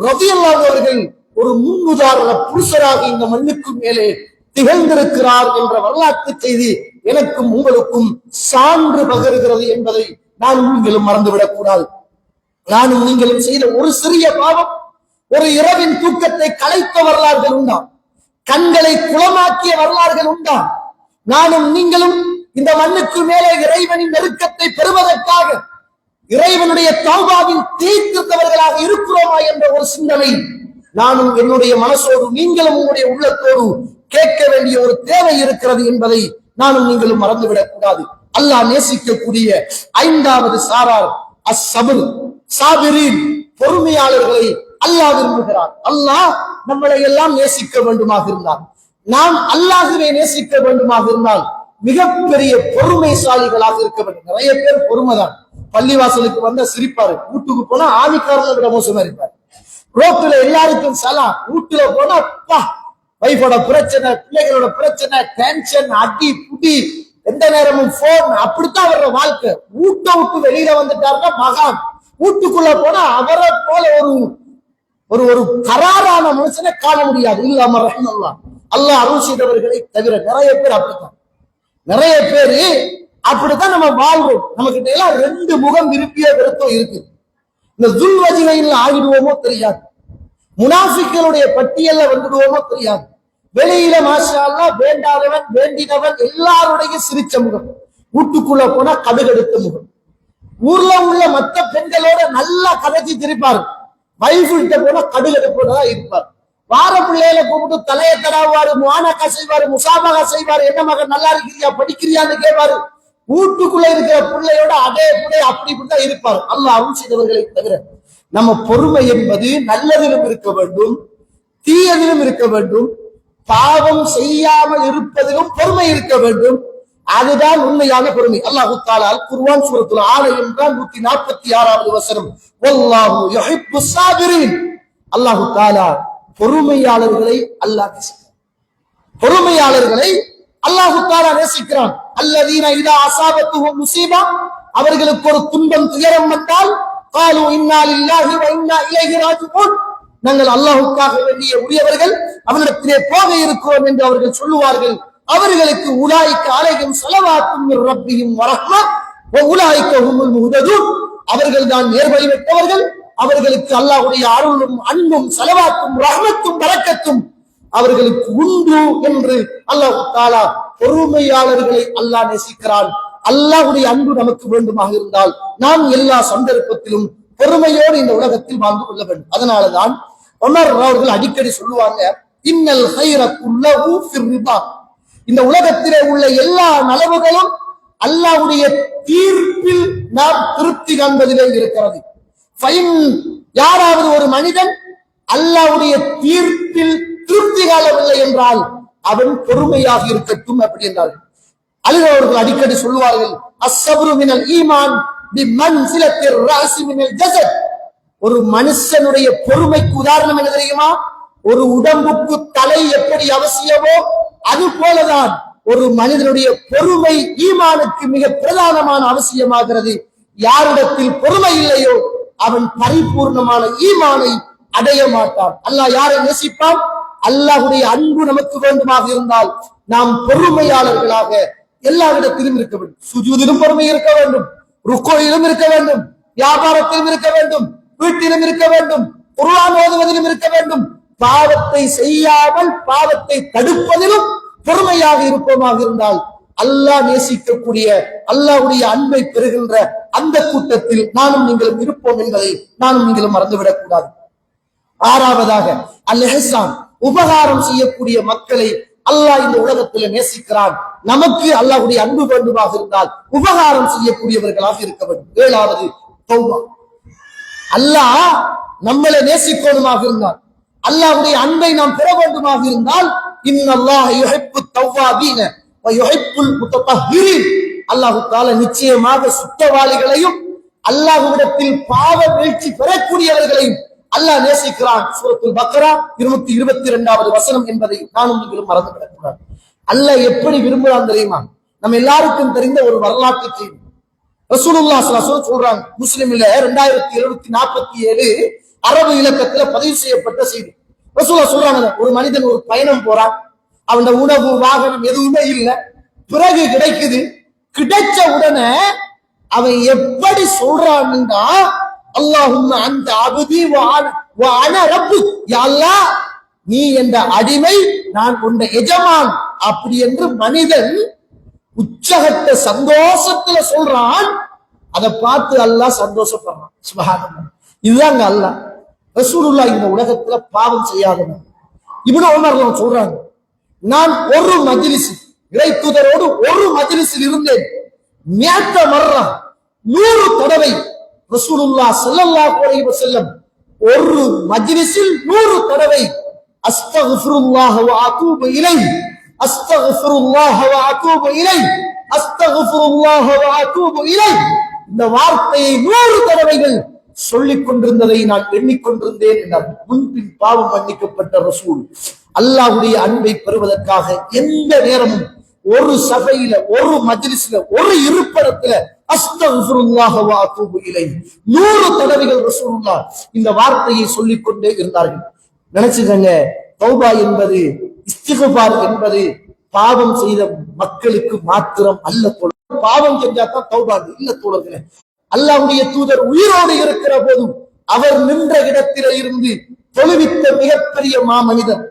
ரலியல்லாஹு அவர்கள் ஒரு முன்னுதாரண புருஷராக இந்த மண்ணுக்கு மேலே திகழ்ந்திருக்கிறார் என்ற வரலாற்று செய்தி எனக்கும் உங்களுக்கும் சான்று பகருகிறது என்பதை நான் நீங்களும் மறந்துவிடக் கூடாது. நானும் நீங்களும் செய்த ஒரு சிறிய பாவம் ஒரு இரவின் தூக்கத்தை கலைத்த வரலாறுகள் உண்டா, கண்களை குளமாக்கிய வரலாறுகள் உண்டா? நானும் நீங்களும் இந்த மண்ணுக்கு மேலே இறைவனின் நெருக்கத்தை பெறுவதற்காக இறைவனுடைய தௌபாவில் தீர்த்தவர்களாக இருக்கிறோமா என்ற ஒரு சிந்தனை நானும் என்னுடைய மனசோடு நீங்களும் உங்களுடைய உள்ளத்தோடு கேட்க வேண்டிய ஒரு தேவை இருக்கிறது என்பதை நானும் நீங்களும் மறந்துவிடக் கூடாது. அல்லாஹ் நேசிக்கக்கூடிய ஐந்தாவது சாரார் அஸ்ஸப்ர், சாபிரீன், பொறுமையாளர்களை அல்லாஹ் விரும்புகிறார். அல்லாஹ் நம்மளை எல்லாம் நேசிக்க வேண்டுமாக இருந்தால், நாம் அல்லாஹ்வை நேசிக்க வேண்டுமாக இருந்தால் மிகப்பெரிய பொறுமைசாலிகளாக இருக்க வேண்டும். நிறைய பேர் பொறுமைதான். பள்ளிவாசலுக்கு வந்தா சிரிப்பாரு, வீட்டுக்கு போனா ஆணிக்காரனை விட மோசமா இருப்பாரு. ரோட்டுல எல்லாருக்கும் சலாம், வீட்டுல போனா வைஃபோட பிரச்சனை, பிள்ளைகளோட பிரச்சனை, டென்ஷன், அடி புடி, எந்த நேரமும் போன், அப்படித்தான் அவரோட வாழ்க்கை. வீட்டை விட்டு வெளியில வந்துட்டாருன்னா மகான், வீட்டுக்குள்ள போனா அவரை போல ஒரு ஒரு கராரான மனுஷனை காண முடியாது. இல்லாம ரஹ்மத்துல்லாஹ், அல்லாஹ் அருள் செய்தவர்களை தவிர நிறைய பேர் அப்படித்தான். நிறைய பேரு அப்படித்தான் நம்ம வாழ்றோம். நம்ம கிட்ட எல்லாம் ரெண்டு முகம் விரும்பிய விருத்தம் இருக்கு. இந்த துல்வஜிகையில் ஆகிடுவோமோ தெரியாது, முனாஃபிக்களுடைய பட்டியல்ல வந்துடுவோமோ தெரியாது. வெளியில மாஷா அல்லாஹ் வேண்டாதவன் வேண்டினவன் எல்லாருடைய சிரிச்ச முகம், வீட்டுக்குள்ள போனா கடுகெடுத்த முகம். ஊர்ல உள்ள மற்ற பெண்களோட நல்லா கதைச்சி திரிப்பாரு, வைஃப் கிட்ட போனா கடுகெடுப்பதா இருப்பார். வார பிள்ளையில கூப்பிட்டு தலையை தடாவாரு, முஆனகா செய்வாரு, முசாபகா செய்வாரு, என்ன மகன் நல்லா இருக்கிறியா படிக்கிறியான்னு கேட்பாரு. வீட்டுக்குள்ள இருக்கிற பிள்ளையோட அதே பிள்ளை அப்படி இப்படிதான் இருப்பார். அல்லாஹ் அருள் செய்தவர்களை தவிர நம்ம பொறுமை என்பது நல்லதிலும் இருக்க வேண்டும், தீயதிலும் இருக்க வேண்டும், பாவம் செய்யாமல் இருப்பதிலும் பொறுமை இருக்க வேண்டும். அதுதான் உண்மையான பொறுமை. அல்லாஹ் தஆலா குர்ஆன் சூரத்துல் ஆல இம்ரான் 146வது வசனம், வல்லாஹு யுஹிப்புஸ் ஸாபிரீன், அல்லாஹ் தஆலா பொறுமையாளர்களை அல்லாஹ் நேசிக்கிறான். பொறுமையாளர்களை அல்லாஹ் தஆலா நேசிக்கிறான். அல்லதீன இதா அஸாபத்துஹும் முஸீபா, அவர்களுக்கு ஒரு துன்பம் துயரம் வந்தால் காலு இன்னா லில்லாஹி வ இன்னா இலைஹி ராஜிஊன், நாங்கள் அல்லாஹ்வுக்காக வேண்டிய உரியவர்கள், அவனிடத்திலே போக இருக்கிறோம் என்று அவர்கள் சொல்லுவார்கள். அவர்களுக்கு உலாயிக்க அலைஹிம் ஸலவாத்தும் மிர் ரப்பிஹிம் வ ரஹ்மா வ உலாயிக்க ஹுமுல் முஹ்ததூன், அவர்கள் தான் நேர்வழி பெற்றவர்கள், அவர்களுக்கு அல்லாஹ்வுடைய அருளும் அன்பும் ஸலவாத்தும் ரஹ்மத்தும் பரக்கத்தும் அவர்களுக்கு உண்டு என்று அல்லாஹ் தஆலா பொறுமையாளர்களை அல்லாஹ் நேசிக்கிறான். அல்லாஹ்வுடைய அன்பு நமக்கு வேண்டுமாக இருந்தால் நாம் எல்லா சந்தர்ப்பத்திலும் பொறுமையோடு இந்த உலகத்தில் வாழ்ந்து கொள்ள வேண்டும். அதனாலதான் உமர் அவர்கள் அடிக்கடி சொல்லுவாங்க, இன்னல் கைர குல்லஹு ஃபிர் ரிபா, இந்த உலகத்திலே உள்ள எல்லா நலவுகளும் அல்லாஹ்வுடைய தீர்ப்பில் நாம் திருப்தி காண்பதிலே இருக்கிறது. ஃபைன், யாராவது ஒரு மனிதன் அல்லாஹ்வுடைய தீர்ப்பில் திருப்தி காணவில்லை என்றால் அவன் பொறுமையாக இருக்கட்டும் அப்படி என்றார்கள். அலிரவர்கள் அடிக்கடி சொல்லுவார்கள், அஸ்ஸப்ரு மினல் ஈமான் பிமன்சிலத்திர் ராஸி மினல் ஜஸத், ஒரு மனுஷனுடைய பொறுமைக்கு உதாரணம் என்ன தெரியுமா? ஒரு உடம்புக்கு தலை எப்படி அவசியமோ அது போலதான் ஒரு மனிதனுடைய பொறுமை ஈமானுக்கு மிக பிரதானமான அவசியமாகிறது. யாரிடத்தில் பொறுமை இல்லையோ அவன் பரிபூர்ணமான ஈமானை அடைய மாட்டான். அல்லாஹ் யாரை நேசிப்பான்? அல்லாஹ்வுடைய அன்பு நமக்கு வேண்டுமாக இருந்தால் நாம் பொறுமையாளர்களாக எல்லா இடத்திலும் இருக்க வேண்டும். சுஜூதிலும் பொறுமை இருக்க வேண்டும், ருக்குயிலும் இருக்க வேண்டும், வியாபாரத்திலும் இருக்க வேண்டும், வீட்டிலும் இருக்க வேண்டும், குர்ஆன் ஓதுவதிலும் இருக்க வேண்டும். பாவத்தை செய்யாமல் பாவத்தை தடுப்பதிலும் பொறுமையாக இருப்போமாக இருந்தால் அல்லாஹ் நேசிக்கக்கூடிய அல்லாஹ்வுடைய அன்பை பெறுகின்ற அந்த கூட்டத்தில் நானும் நீங்களும் இருப்போம் என்பதை நானும் நீங்களும் மறந்துவிடக் கூடாது. ஆறாவதாக அல் இஹ்சான், உபகாரம் செய்யக்கூடிய மக்களை அல்லாஹ் இந்த உலகத்தில் நேசிக்கிறான். நமக்கு அல்லாஹ்வுடைய அன்பு வேண்டுமாக இருந்தால் உபகாரம் செய்யக்கூடியவர்களாக இருக்க வேண்டும். ஏழாவது தௌபா, அல்லாஹ் நம்மளை நேசிக்கணுமாக இருந்தால், அல்லாஹ்வுடைய அன்பை நாம் பெற வேண்டுமாக இருந்தால், இன்னல்லாஹ யுஹிப்பு தவ்வாபீன வ யுஹிப்புல் முத்தஹிரீன், அல்லாஹ் தஆலா நிச்சயமாக சுத்தவாளிகளையும் அல்லாஹ்விடத்தில் பாவ வீழ்ச்சி பெறக்கூடியவர்களையும் அல்லாஹ் நேசிக்கிறான். சூரத்துல் பக்ரா 222வது வசனம் என்பதை நானும் நீங்களும் மறந்துவிடக் கூடாது. அல்லாஹ் எப்படி விரும்புகிறான் தெரியுமா? நம்ம எல்லாருக்கும் தெரிந்த ஒரு வரலாற்று செய்தி. ரசூலுல்லாஹ் ஸல்லல்லாஹு அலைஹி வஸல்லம் சொல்றாங்க, முஸ்லிம்ல 2747 அரபு இலக்கத்துல பதிவு செய்யப்பட்ட செய்தி. ரசூலுல்லாஹ் சொல்றாங்க, ஒரு மனிதன் ஒரு பயணம் போறான், அவன் உணவு வாகனம் எதுவுமே இல்லை, பிறகு கிடைக்குது. கிடைச்ச உடனே அவன் எப்படி சொல்றான்டா, அல்லாஹும்ம அன்த அப்தி வ அன ரப்புக், யா அல்லாஹ் நீ என்ற அடிமை, நான் உன்ன எஜமான், அப்படி என்று மனிதன் உச்சகட்ட சந்தோஷத்துல சொல்றான். அதை பார்த்து அல்லாஹ் சந்தோஷப்படுறான். சுப்ஹானல்லாஹ். இதுதாங்க அல்லாஹ். ரசூலுல்லாஹ் இந்த உலகத்துல பாவம் செய்யாதவன். இப்னு உமர் சொல்றாங்க, நான் ஒரு மஜ்லிஸ் இறை தூதரோடு ஒரு மஜ்லிஸில் இருந்தேன். மேத்த மர்ரா 100 தடவை ரசூலுல்லாஹ் ஸல்லல்லாஹு அலைஹி வஸல்லம் ஒரு மஜ்லிஸில் 100 தடவை அஸ்தக்ஃபிருல்லாஹ வ அதூபு இலைஹி, அஸ்தக்ஃபிருல்லாஹ வ அதூபு இலைஹி, அஸ்தக்ஃபிருல்லாஹ வ அதூபு இலைஹி, இந்த வார்த்தையை 100 தடவைகள் சொல்லிக் கொண்டிருந்ததை நான் எண்ணிக்கொண்டிருந்தேன் என்றார். முன்பின் பாவம் மன்னிக்கப்பட்ட ரசூல் அல்லாஹ்வுடைய அன்பை பெறுவதற்காக எந்த நேரமும் ஒரு சபையில, ஒரு மஜ்லிஸ்ல, ஒரு இருப்பிடத்துல அஸ்தக்ஃபிருல்லாஹ வ அதூபு இலைஹி 100 தடவைகள் ரசூலுல்லாஹ் இந்த வார்த்தையை சொல்லிக் கொண்டே இருந்தார்கள். நினைச்சுக்கங்க, தௌபா என்பது, இஸ்திக்ஃபார் என்பது பாவம் செய்த மக்களுக்கு மாத்திரம் அல்ல தோழர். பாவம் செஞ்சாதான் தௌபா இல்ல தோழர்களே. அல்லாஹ்வுடைய தூதர் உயிரோடு இருக்கிற போதும் அவர் நின்ற இடத்திலே இருந்து தொழுவித்த மிகப்பெரிய மாமனிதர்,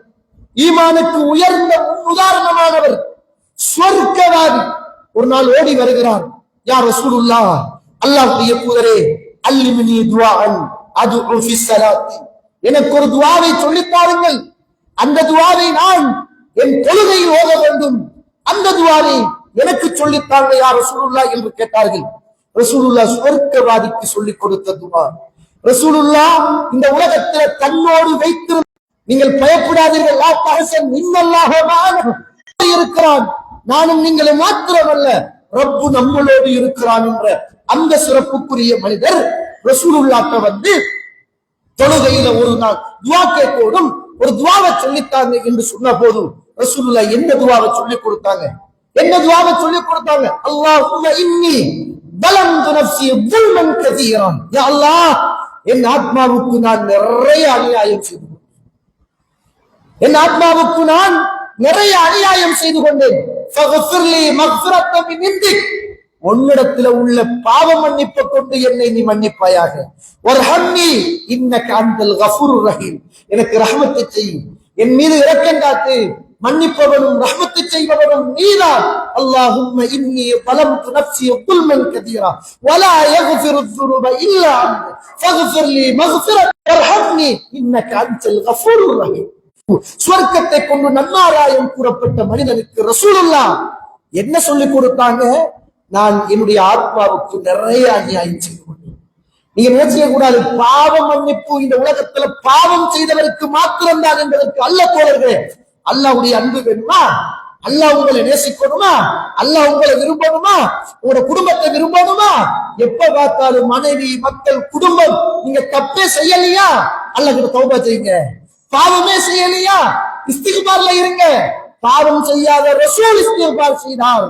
ஈமானுக்கு உயர்ந்த உதாரணமானவர், சொர்க்கவாதி, ஒரு நாள் ஓடி வருகிறார். யா ரசூலுல்லாஹ், அல்லாஹ்வுடைய தூதரே, அல்லிமினி துஆஅன் அதுஉ ஃபி ஸலாத்தி, எனக்கு ஒரு துஆவை சொல்லித் தாருங்கள், அந்த துஆவை நான் என் தொழுகையில் ஓத வேண்டும், அந்த துஆவை எனக்கு சொல்லித்தாங்க யா ரசூலுல்லாஹ் என்று கேட்டார்கள். ரசூலுல்லாஹ் சொர்க்கவாதிக்கு சொல்லிக் கொடுத்த துஆ. ரசூலுல்லாஹ் இந்த உலகத்தில் தன்னோடு வைத்து, நீங்கள் பயப்படாதீர்கள், லா தஹசன் இன்னல்லாஹ மஅனா, இருக்கிறான், நானும் நீங்களை மாத்திரமல்ல, ரப்பு நம்மளோடு இருக்கிறான் என்ற அந்த சிறப்புக்குரிய மனிதர் ரசூலுல்லாஹ்ட்ட வந்து தொழுகையில ஒரு நாள் துஆ கேட்கோடும், ஒரு துஆவை சொல்லித்தாங்க என்று சொன்ன போது ரசூலுல்லாஹ் என்ன துஆவை சொல்லிக் கொடுத்தாங்க? என்ன துஆவை சொல்லிக் கொடுத்தாங்க? அல்லாஹும்ம இன்னி பலந்து நஃப்ஸி ظுல்மன் கதீரன், யா அல்லாஹ் என் ஆத்மாவுக்கு நான் நிறைய அநியாயம் செய்து கொண்டேன், என் ஆத்மாவுக்கு நான் நிறைய அநியாயம் செய்து கொண்டேன். ஃபக்ஃபிர்லி மக்ஃபிரத்தன் மின் இன்திக், உன்னிடத்தில் உள்ள பாவ மன்னிப்பை கொண்டு என்னை நீ மன்னிப்பாயாக. வர்ஹம்னி இன்னக அன்தல் கஃபூருர் ரஹீம், எனக்கு ரஹ்மத்தை செய், என் மீது இரக்கம் காட்டு, மன்னிப்பவனும் ரஹ்மத்தை செய்பவனும் நீதான். அல்லாஹும்ம இன்னி ظلمت نفسي ظلما كثيرا ولا يغفر الذنوب الا انت فاغفر لي مغفرة وارحمني انك انت الغفور الرحيم. சுவர்க்கத்தை கொண்டு நன்மாராயம் கூறப்பட்ட மனிதனுக்கு ரசூலுல்லாஹ் என்ன சொல்லிக் கொடுத்தாங்க? நான் என்னுடைய ஆத்மாவுக்கு நிறைய அநியாயம் செய்து கொண்டேன். நீங்க நினைச்சிக்க கூடாது, பாவ மன்னிப்பு இந்த உலகத்துல பாவம் செய்தவருக்கு மாத்திரம்தான் என்பதற்கு அல்ல தோழர்களே. அல்லாஹ்வுடைய அன்பு வேணுமா? அல்லாஹ் உங்களை நேசிக்கணுமா? அல்லாஹ் உங்களை விரும்பணுமா? உங்களோட குடும்பத்தை விரும்பணுமா? எப்ப பார்த்தாலும் மனைவி, மக்கள், குடும்பம், நீங்க தப்பே செய்யலையா அல்லாஹ் கிட்ட தௌபா செய்யுங்க. பாவமே செய்யலையா இஸ்திக்பார்ல இருங்க. பாவம் செய்யாத ரசூல் இஸ்திக்பார் செய்தார்,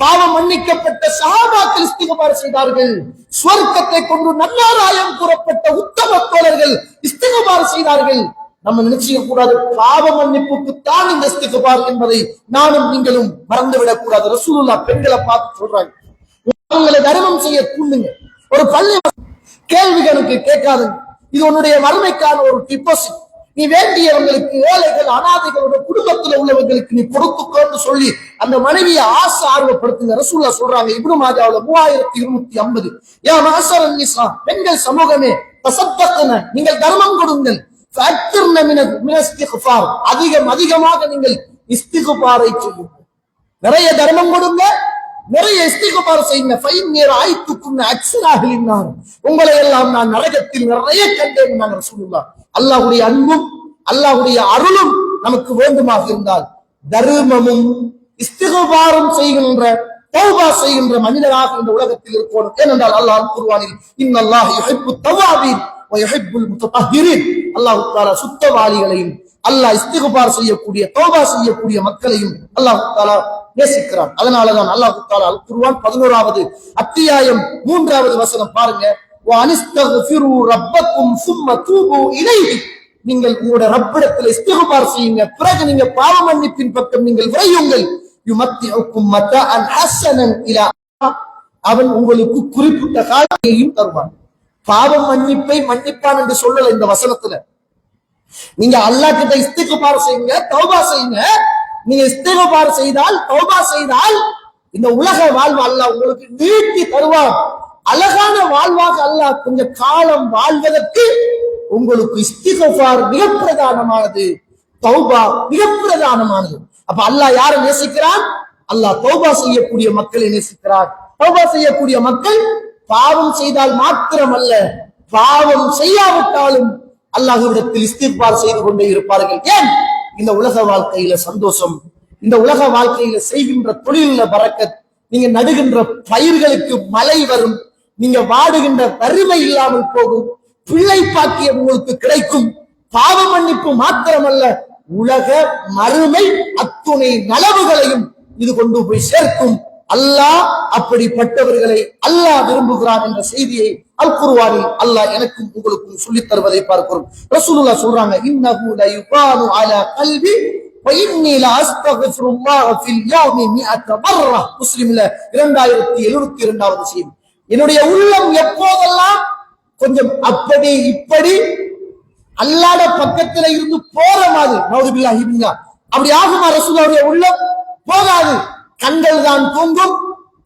பாவம் மன்னிக்கப்பட்ட சஹாபாக்கள் இஸ்திக்பார் செய்தார்கள், சுவர்க்கத்தை கொண்டு நன்மாராயம் கூறப்பட்ட உத்தம தோழர்கள் இஸ்திக்பார் செய்தார்கள். நம்ம நினைச்சிக்க கூடாது, பாவ மன்னிப்புக்கு தான் இந்த இஸ்திக்பார் என்பதை நானும் நீங்களும் மறந்துவிடக் கூடாது. ரசூலுல்லாஹ் பெண்களை பார்த்து சொல்றாங்க, உங்களை தர்மம் செய்ய தூண்டுங்க, ஒரு பள்ளி கேள்விகளுக்கு கேட்காதுங்க, இது உன்னுடைய மறுமைக்கான ஒரு டிபாசிட், நீ வேண்டியவங்களுக்கு, ஏழைகள், அனாதைகளோட குடும்பத்துல உள்ளவங்களுக்கு நீ கொடுத்துக்கோன்னு சொல்லி அந்த மனைவியை ஆசை ஆர்வப்படுத்துங்க. ரசூலுல்லாஹ் சொல்றாங்க இப்னு மாஜாவுல 3250, யா மஅஸரன் நிஸா, பெண்கள் சமூகமே, தஸத்தக்ன, நீங்கள் தர்மம் கொடுங்கள், ஃபஅக்திர்ன மின இஸ்திக்ஃபார், அதிகமாக நீங்கள் இஸ்திக்ஃபாரை செய்யுங்கள், நிறைய தர்மம் கொடுங்க, நிறைய இஸ்திக்பார் செய்யுங்க. ஃபைன்னீர் ஆயித்துக்கும் அக்ஸராஹிலின்னார், உங்களை எல்லாம் நான் நரகத்தில் நிறைய கண்டேன் நான் ரசூலுல்லாஹ். அல்லாஹ்வுடைய அன்பும் அல்லாஹ்வுடைய அருளும் நமக்கு வேண்டுமாக இருந்தால் தர்மமும் இஸ்திக்பாரும் செய்கின்ற தௌபா செய்கின்ற மனிதராக இந்த உலகத்தில் இருக்கணும். ஏனென்றால் அல்லாஹ் குர்ஆனில் இன்னல்லாஹ யுஹிப்புத் தவ்வாபீன் வ யுஹிப்புல் முத்தஹஹிரீன், அல்லாஹ் தஆலா சுத்தவாளிகளையும் அல்லாஹ் இஸ்திக்பார் செய்யக்கூடிய தௌபா செய்யக்கூடிய மக்களையும் அல்லாஹ் தஆலா நேசிக்கிறான். அதனாலதான் அல்லாஹ் தஆலா அல் குர்ஆன் 11வது அத்தியாயம் 3வது வசனம் பாருங்க, வ அனிஸ்தக்ஃபிரு ரப்பக்கும் சும்ம தூபு இலைஹி, நீங்கள் உங்களுடைய ரப்பிடத்தில் இஸ்திக்பார் செய்யுங்க, பிறகு நீங்க பாவ மன்னிப்பின் பக்கம் நீங்கள் விரையுங்கள். யுமத்திஉக்கும் மத்அன் ஹஸனன் இலா, அவன் உங்களுக்கு குறிப்பிட்ட காலத்தையும் தருவான். பாவ மன்னிப்பை மன்னிப்பான் என்று சொல்லல இந்த வசனத்துல. நீங்க அல்லாஹ் கிட்ட இஸ்திக்பார் செய்யுங்க, தௌபா செய்யுங்க. நீங்க இஸ்திக்பார் செய்தால் தௌபா செய்தால் இந்த உலக வாழ்வு அல்லாஹ் உங்களுக்கு நீட்டி தருவான். அழகான வாழ்வாக அல்லாஹ் கொஞ்சம் காலம் வாழ்வதற்கு உங்களுக்கு இஸ்திக்பார் மிக பிரதானமானது, தௌபா மிக பிரதானமானது. அப்ப அல்லாஹ் யாரை நேசிக்கிறான்? அல்லாஹ் தௌபா செய்யக்கூடிய மக்களை நேசிக்கிறான். தௌபா செய்யக்கூடிய மக்கள் பாவம் செய்தால் மாத்திரமல்ல, பாவம் செய்யாவிட்டாலும் அல்லாஹ்விடத்தில் இஸ்திக்பார் செய்து கொண்டே இருப்பார்கள். ஏன்? இந்த உலக வாழ்க்கையில சந்தோஷம், இந்த உலக வாழ்க்கையில செய்கின்ற தொழில பரக்கத், நீங்க நடுகின்ற பயிர்களுக்கு மழை வரும், நீங்க வாடுகின்ற வறுமை இல்லாமல் போகும், பிள்ளை பாக்கியம் உங்களுக்கு கிடைக்கும். பாவ மன்னிப்பு மாத்திரமல்ல, உலக மறுமை அத்துணை நலவுகளையும் இது கொண்டு போய் சேர்க்கும். அல்லாஹ் அப்படிப்பட்டவர்களை அல்லாஹ் விரும்புகிறான் என்ற செய்தியை அல் குர்ஆனில் அல்லாஹ் எனக்கும் உங்களுக்கும் சொல்லித் தருவதை பார்க்கிறோம். ரசூலுல்லாஹ் சொல்றாங்க, இன்னஹு லா யுகானு அலா கல்பி வ இன்னி லா அஸ்தக்ஃபிருல்லாஹ ஃபில் யௌமி 100 மர்ரா. முஸ்லிம்ல 2072வது செய்தி. என்னுடைய உள்ளம் எப்போதெல்லாம் கொஞ்சம் அப்படி இப்படி அல்லாஹ்ட பக்கத்துல இருந்து போற மாதிரி, நவுதுபில்லாஹி மின்ஹா, அப்படி ஆகுமா ரசூலுல்லாஹ்வுடைய உள்ளம்? போகாது. கண்கள் தான் தூங்கும்,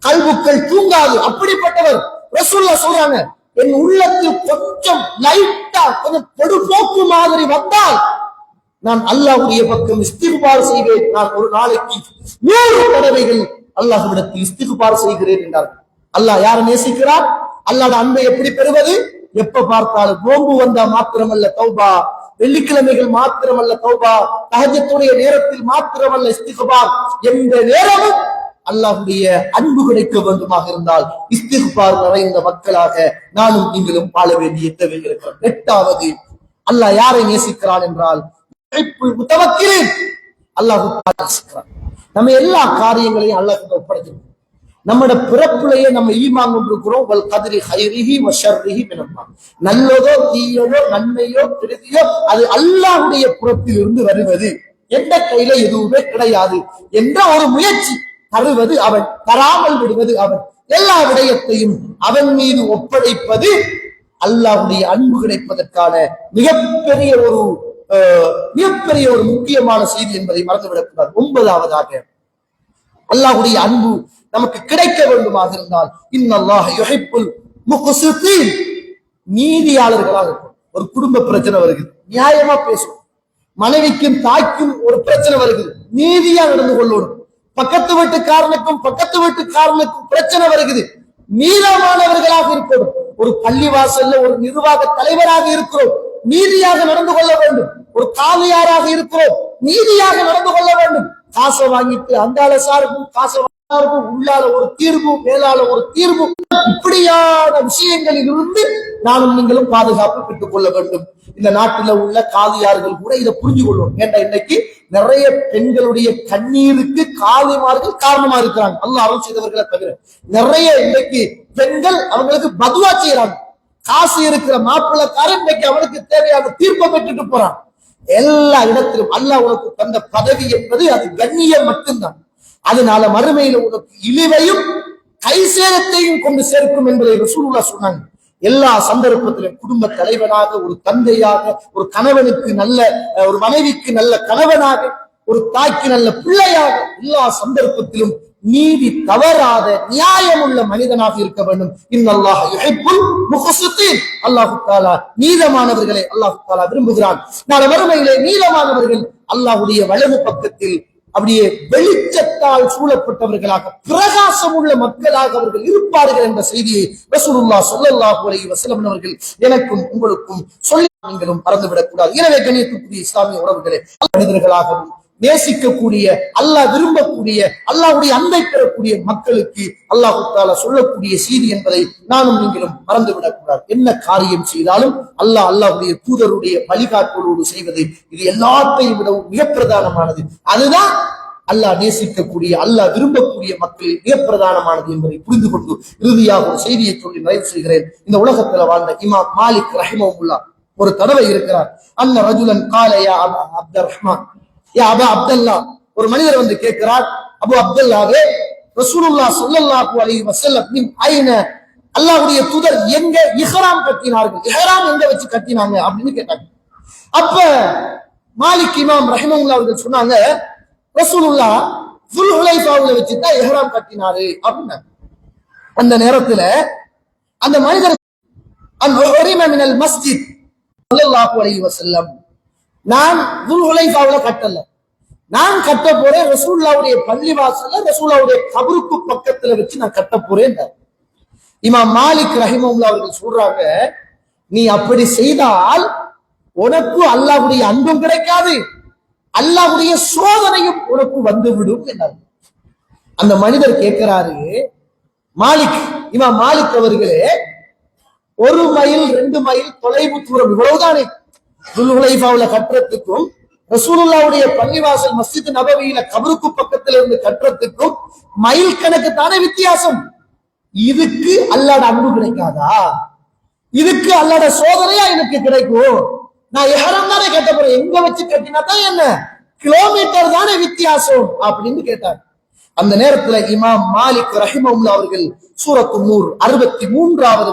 கல்புக்கள் தூங்காது. அப்படிப்பட்டவர் ரசூலுல்லாஹ் சொல்றாங்க, என் உள்ளத்தில் கொஞ்சம் லைட்டா கொஞ்சம் பொடுபோக்கு மாதிரி வந்தால் நான் அல்லாஹ்வுடைய பக்கம் இஸ்திக்பார் செய்வேன். நான் ஒரு நாளைக்கு 100 தடவைகள் அல்லாஹ்விடத்தில் இஸ்திக்பார் செய்கிறேன் என்றார். அல்லாஹ் யாரை நேசிக்கிறார்? அல்லாஹ்ட அன்பை எப்படி பெறுவது? எப்ப பார்த்தாலும் நோன்பு வந்தா மாத்திரமல்ல தௌபா, வெள்ளிக்கிழமைகள் மாத்திரமல்ல தௌபா, தஹஜ்ஜுடைய நேரத்தில் மாத்திரமல்ல இஸ்திக்பார், எந்த நேரமும் அல்லாஹ்வுடைய அன்பு கிடைக்க வேண்டுமாக இருந்தால் இஸ்திக்பார் நிறைந்த மக்களாக நானும் நீங்களும் வாழ வேண்டிய தேவை இருக்கிறது. 8வது அல்லாஹ் யாரை நேசிக்கிறான் என்றால் முத்தவக்கிலீன், அல்லாஹ் நேசிக்கிறான். நம்ம எல்லா காரியங்களையும் அல்லாஹ்க்கு ஒப்படைக்கிறோம். நம்மட பிறப்புலையே நம்ம ஈமான் கொண்டிருக்கிறோம், வல் கத்ரி ஹைரிஹி வ ஷர்ரிஹி மினல்லாஹ், நல்லதோ தீயதோ நன்மையோ கெடுதியோ அது அல்லாஹ்வுடைய புறத்தில் இருந்து வருவது, எந்த கையில எதுவுமே கிடையாது என்ற ஒரு முயற்சி. தருவது அவன், தராமல் விடுவது அவன். எல்லா விடயத்தையும் அவன் மீது ஒப்படைப்பது அல்லாஹ்வுடைய அன்பு கிடைப்பதற்கான மிகப்பெரிய ஒரு முக்கியமான செய்தி என்பதை மறந்துவிடக்கூடாது. 9வதாக அல்லாஹ்வுடைய அன்பு நமக்கு கிடைக்க வேண்டுமாக இருந்தால் இன்னல்லாஹ யுஹிப்புல் முக்ஸிதீன், நீதியாளர்களாக இருக்கும். ஒரு குடும்ப பிரச்சனை வருகிறது, நியாயமா பேசணும். மனைவிக்கும் தாய்க்கும் ஒரு பிரச்சனை வருகிறது, நீதியா நடந்து கொள்ளணும். பக்கத்து வீட்டுக்காரனுக்கும் பிரச்சனை வருகிறது, நீதமானவர்களாக இருக்கணும். ஒரு பள்ளிவாசல்ல ஒரு நிர்வாக தலைவராக இருக்கிறோம், நீதியாக நடந்து கொள்ள வேண்டும். ஒரு காவியாராக இருக்கிறோம், நீதியாக நடந்து கொள்ள வேண்டும். காசை வாங்கிட்டு அந்தால சாருக்கும் காசை உள்ளால ஒரு தீர்வு, மேலால ஒரு தீர்வு, இப்படியான விஷயங்களில் இருந்து நானும் நீங்களும் பாதுகாப்பு பெற்றுக் கொள்ள வேண்டும். இந்த நாட்டில உள்ள காதியார்கள் கூட இதை புரிஞ்சு கொள்வோம். ஏன்னா இன்னைக்கு நிறைய பெண்களுடைய கண்ணீருக்கு காதிமார்கள் காரணமா இருக்கிறாங்க, அல்லாஹ் அருள் செய்தவர்களை தவிர. நிறைய இன்னைக்கு பெண்கள் அவங்களுக்கு பதுவா செய்யறாங்க. காசு இருக்கிற மாப்பிள்ளக்காரன் இன்னைக்கு அவனுக்கு தேவையான தீர்ப்பை பெற்றுட்டு போறான். எல்லா இடத்திலும் அல்லாஹ் உனக்கு தந்த பதவி என்பது அது கண்ணியம் மட்டும்தான். அதனால மறுமையில உனக்கு இழிவையும் கைசேதத்தையும் கொண்டு சேர்க்கும் என்பதை ரசூலுல்லாஹ் சொன்னாங்க. எல்லா சந்தர்ப்பத்திலும் குடும்ப தலைவனாக, ஒரு தந்தையாக, ஒரு கணவனுக்கு நல்ல, ஒரு மனைவிக்கு நல்ல கணவனாக, ஒரு தாய்க்கு நல்ல பிள்ளையாக, எல்லா சந்தர்ப்பத்திலும் நீதி தவறாத நியாயமுள்ள மனிதனாக இருக்க வேண்டும். இன்னல்லாஹ யுஹிப்புல் முக்ஸிதீன், அல்லாஹ் தஆலா நீதமானவர்களை அல்லாஹ் தஆலா விரும்புகிறான். நாளை மறுமையிலே நீதமானவர்கள் அல்லாஹ்வுடைய வலது பக்கத்தில் அப்படியே வெளிச்சத்தால் சூழப்பட்டவர்களாக பிரகாசம் உள்ள மக்களாக அவர்கள் இருப்பார்கள் என்ற செய்தியை ரசூலுல்லாஹ் ஸல்லல்லாஹு அலைஹி வஸல்லம் அவர்கள் எனக்கும் உங்களுக்கும் சொல்லி நீங்களும் மறந்துவிடக் கூடாது. எனவே கண்ணியத்துக்குரிய இஸ்லாமிய உறவுகளே, மனிதர்களாகவும் நேசிக்கக்கூடிய, அல்லாஹ் விரும்பக்கூடிய, அல்லாஹ்வுடைய அன்பை பெறக்கூடிய மக்களுக்கு அல்லாஹ் தஆலா சொல்லக்கூடிய செய்தி என்பதை நானும் நீங்களும் மறந்துவிடக் கூடாது. என்ன காரியம் செய்தாலும் அல்லாஹ்வுடைய தூதருடைய வழிகாட்டலோடு செய்வது இது எல்லாத்தையும் விடவும் மிக பிரதானமானது. அதுதான் அல்லாஹ் நேசிக்கக்கூடிய, அல்லாஹ் விரும்பக்கூடிய மக்களில் மிக பிரதானமானது என்பதை புரிந்து கொண்டு இறுதியாக ஒரு செய்தியை சொல்லி நிறைவு செய்கிறேன். இந்த உலகத்துல வாழ்ந்த இமாம் மாலிக் ரஹிமஹுல்லாஹ் ஒரு தடவை இருக்கிறார். அன்ன ரஜுலன் கால யா அபா அப்துர் ரஹ்மான், யா அபா அப்துல்லா, ஒரு மனிதர் வந்து கேட்கிறார், அபு அப்துல்லாவே, ரசூலுல்லாஹ் ஸல்லல்லாஹு அலைஹி வஸல்லம் ஐன, அல்லாஹ்வுடைய தூதர் எங்க இஹ்ராம் கட்டினார்கள், இஹ்ராம் எங்க வச்சு கட்டினாங்க அப்படின்னு கேட்டாங்க. அப்ப மாலிக் இமாம் ரஹிமஹுல்லாஹ் அவர்கள் சொன்னாங்க, ரசூலுல்லாஹ் துல் ஹுலைஃபாவுல வச்சு தான் இஹ்ராம் கட்டினாரு அப்படின்னா. அந்த நேரத்துல அந்த மனிதர் அன் உஹரிம மினல் மஸ்ஜித் ஸல்லல்லாஹு அலைஹி வஸல்லம், நான் துல் ஹுலைஃபாவுல கட்டல, நான் கட்ட போறேன் ரசூலுல்லாஹ்வுடைய பள்ளிவாசல்ல ரசூலுல்லாஹ்வுடைய கபருக்கு பக்கத்துல வச்சு நான் கட்ட போறேன். இமாம் மாலிக் ரஹிமஹுல்லாஹ் அவர்கள் சொல்றாங்க, நீ அப்படி செய்தால் உனக்கு அல்லாஹ்வுடைய அன்பும் கிடைக்காது, அல்லாஹ்வுடைய சோதனையும் உனக்கு வந்துவிடும் என்றார். அந்த மனிதர் கேட்கிறாரு, மாலிக், இமாம் மாலிக் அவர்களே, 1 மைல் 2 மைல் தொலைவு தூரம் இவ்வளவுதானே துல் ஹுலைஃபாவுல கட்டுறதுக்கும் ரசூலுல்லாஹ்வுடைய பள்ளிவாசல் மஸ்ஜித் நபவியில கபருக்கு பக்கத்துல இருந்து கட்டுறதுக்கும் மைல் கணக்கு தானே வித்தியாசம். இதுக்கு அல்லாஹ்ட அன்பு கிடைக்காதா? இதுக்கு அல்லாஹ்ட சோதனையா எனக்கு கிடைக்கும்? நான் இஹ்ராம் தானே கட்ட போறேன், எங்க வச்சு கட்டினா தான் என்ன, கிலோமீட்டர் தானே வித்தியாசம் அப்படின்னு கேட்டார். அந்த நேரத்துல இமாம் மாலிக் ரஹிமஹுல்லாஹ் அவர்கள் சூரத்து நூர் 63வது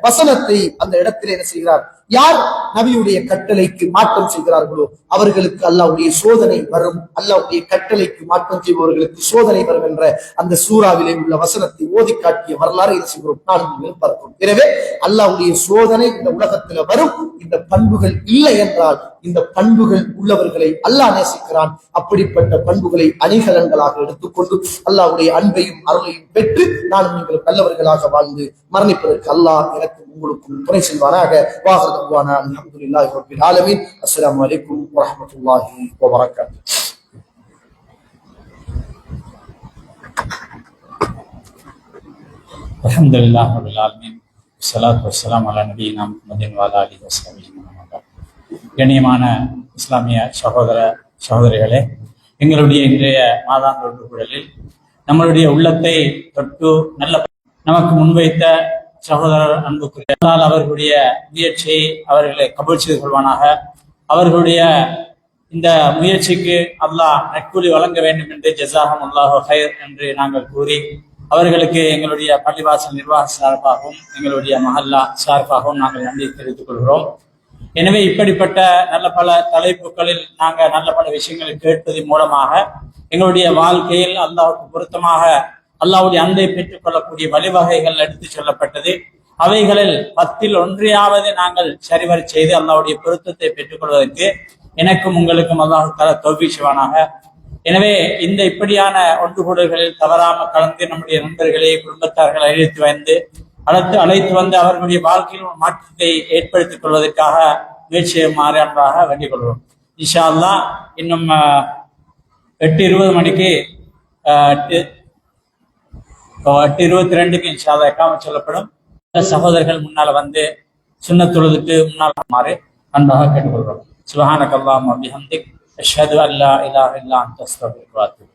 வசனத்தை அந்த இடத்திலே என்ன செய்கிறார், யார் நபியுடைய கட்டளைக்கு மாற்றம் செய்கிறார்களோ அவர்களுக்கு அல்லாஹ்வுடைய சோதனை வரும், அல்லாஹ்வுடைய கட்டளைக்கு மாற்றம் செய்பவர்களுக்கு சோதனை வரும் என்ற அந்த சூறாவிலே உள்ள வசனத்தை ஓதி காட்டிய வரலாறு என்ன செய்கிறோம், நானும் பார்க்கிறோம். எனவே அல்லாஹ்வுடைய சோதனை இந்த உலகத்துல வரும். இந்த பண்புகள் இல்லை என்றால் இந்த பண்புகள் உள்ளவர்களை அல்லாஹ் நேசிக்கிறான். அப்படிப்பட்ட பண்புகளை அணிகலன்களாக எடுத்துக்கொண்டு அல்லாஹ்வுடைய அன்பையும் அருளையும் பெற்று நானும் நீங்கள் நல்லவர்களாக வாழ்ந்து மரணிப்பதற்கு அல்லாஹ் எனக்கு உங்களுக்கும் துணை செய்வானாக. வாஹிரு தஅவானா அல்ஹம்துலில்லாஹி ரப்பில் ஆலமீன். அஸ்ஸலாமு அலைக்கும் வரஹ்மத்துல்லாஹி வபரகாத்துஹு. அல்ஹம்துலில்லாஹி ரப்பில் ஆலமீன். ஸலாத்து வஸ்ஸலாமு அலா நபியினா முஹம்மதின் வ அலா ஆலிஹி வஸஹ்பிஹி வஸல்லம். கண்ணியமான இஸ்லாமிய சகோதர சகோதரிகளே, எங்களுடைய இன்றைய மாதாந்த ஒன்றுகூடலில் நம்மளுடைய உள்ளத்தை தொட்டு நல்ல நமக்கு முன்வைத்த சகோதரர் அன்புக்குரிய அவர்களுடைய முயற்சியை அவர்களை கபூல் செய்து கொள்வானாக. அவர்களுடைய இந்த முயற்சிக்கு அல்லாஹ் நற்கூலி வழங்க வேண்டும் என்று ஜஸாஹும் அல்லாஹு ஹைர் என்று நாங்கள் கூறி அவர்களுக்கு எங்களுடைய பள்ளிவாசல் நிர்வாக சார்பாகவும் எங்களுடைய மஹல்லா சார்பாகவும் நாங்கள் நன்றி தெரிவித்துக் கொள்கிறோம். எனவே இப்படிப்பட்ட நல்ல பல தலைப்புகளில் நாங்கள் நல்ல பல விஷயங்களை கேட்பதன் மூலமாக எங்களுடைய வாழ்க்கையில் அல்லாஹ்வுக்கு பொருத்தமாக அல்லாஹ்வுடைய அன்பை பெற்றுக் கொள்ளக்கூடிய வழிவகைகள் எடுத்து சொல்லப்பட்டது. அவைகளில் 10ல் 1 நாங்கள் சரிவர செய்து அல்லாஹ்வுடைய பொருத்தத்தை பெற்றுக் கொள்வதற்கு எனக்கும் உங்களுக்கும் அல்லாஹ் தஆலா தௌஃபீக் செய்வானாக. எனவே இந்த இப்படியான ஒன்றுகூடல்களில் தவறாமல் கலந்து நம்முடைய நண்பர்களை குடும்பத்தார்களை அழைத்து வந்து அவர்களுடைய வாழ்க்கையில் ஒரு மாற்றத்தை ஏற்படுத்திக் கொள்வதற்காக முயற்சி செய்யுமாறு அன்பாக வேண்டிக் கொள்வோம். இன்ஷா அல்லாஹ் இன்னும் 8:20 மணிக்கு 8:22 இன்ஷா அல்லாஹ் இகாமத் சொல்லப்படும். சகோதரர்கள் முன்னால வந்து சுன்னத் தொழுதுக்கு முன்னால் மாறு அன்பாக கேட்டுக்கொள்கிறோம். சுப்ஹானக அல்லாஹும்ம வபிஹம்திக் அஷ்ஹது அல்லா இலாஹா இல்லா அன்த அஸ்தக்ஃபிருக வ அத்தூபு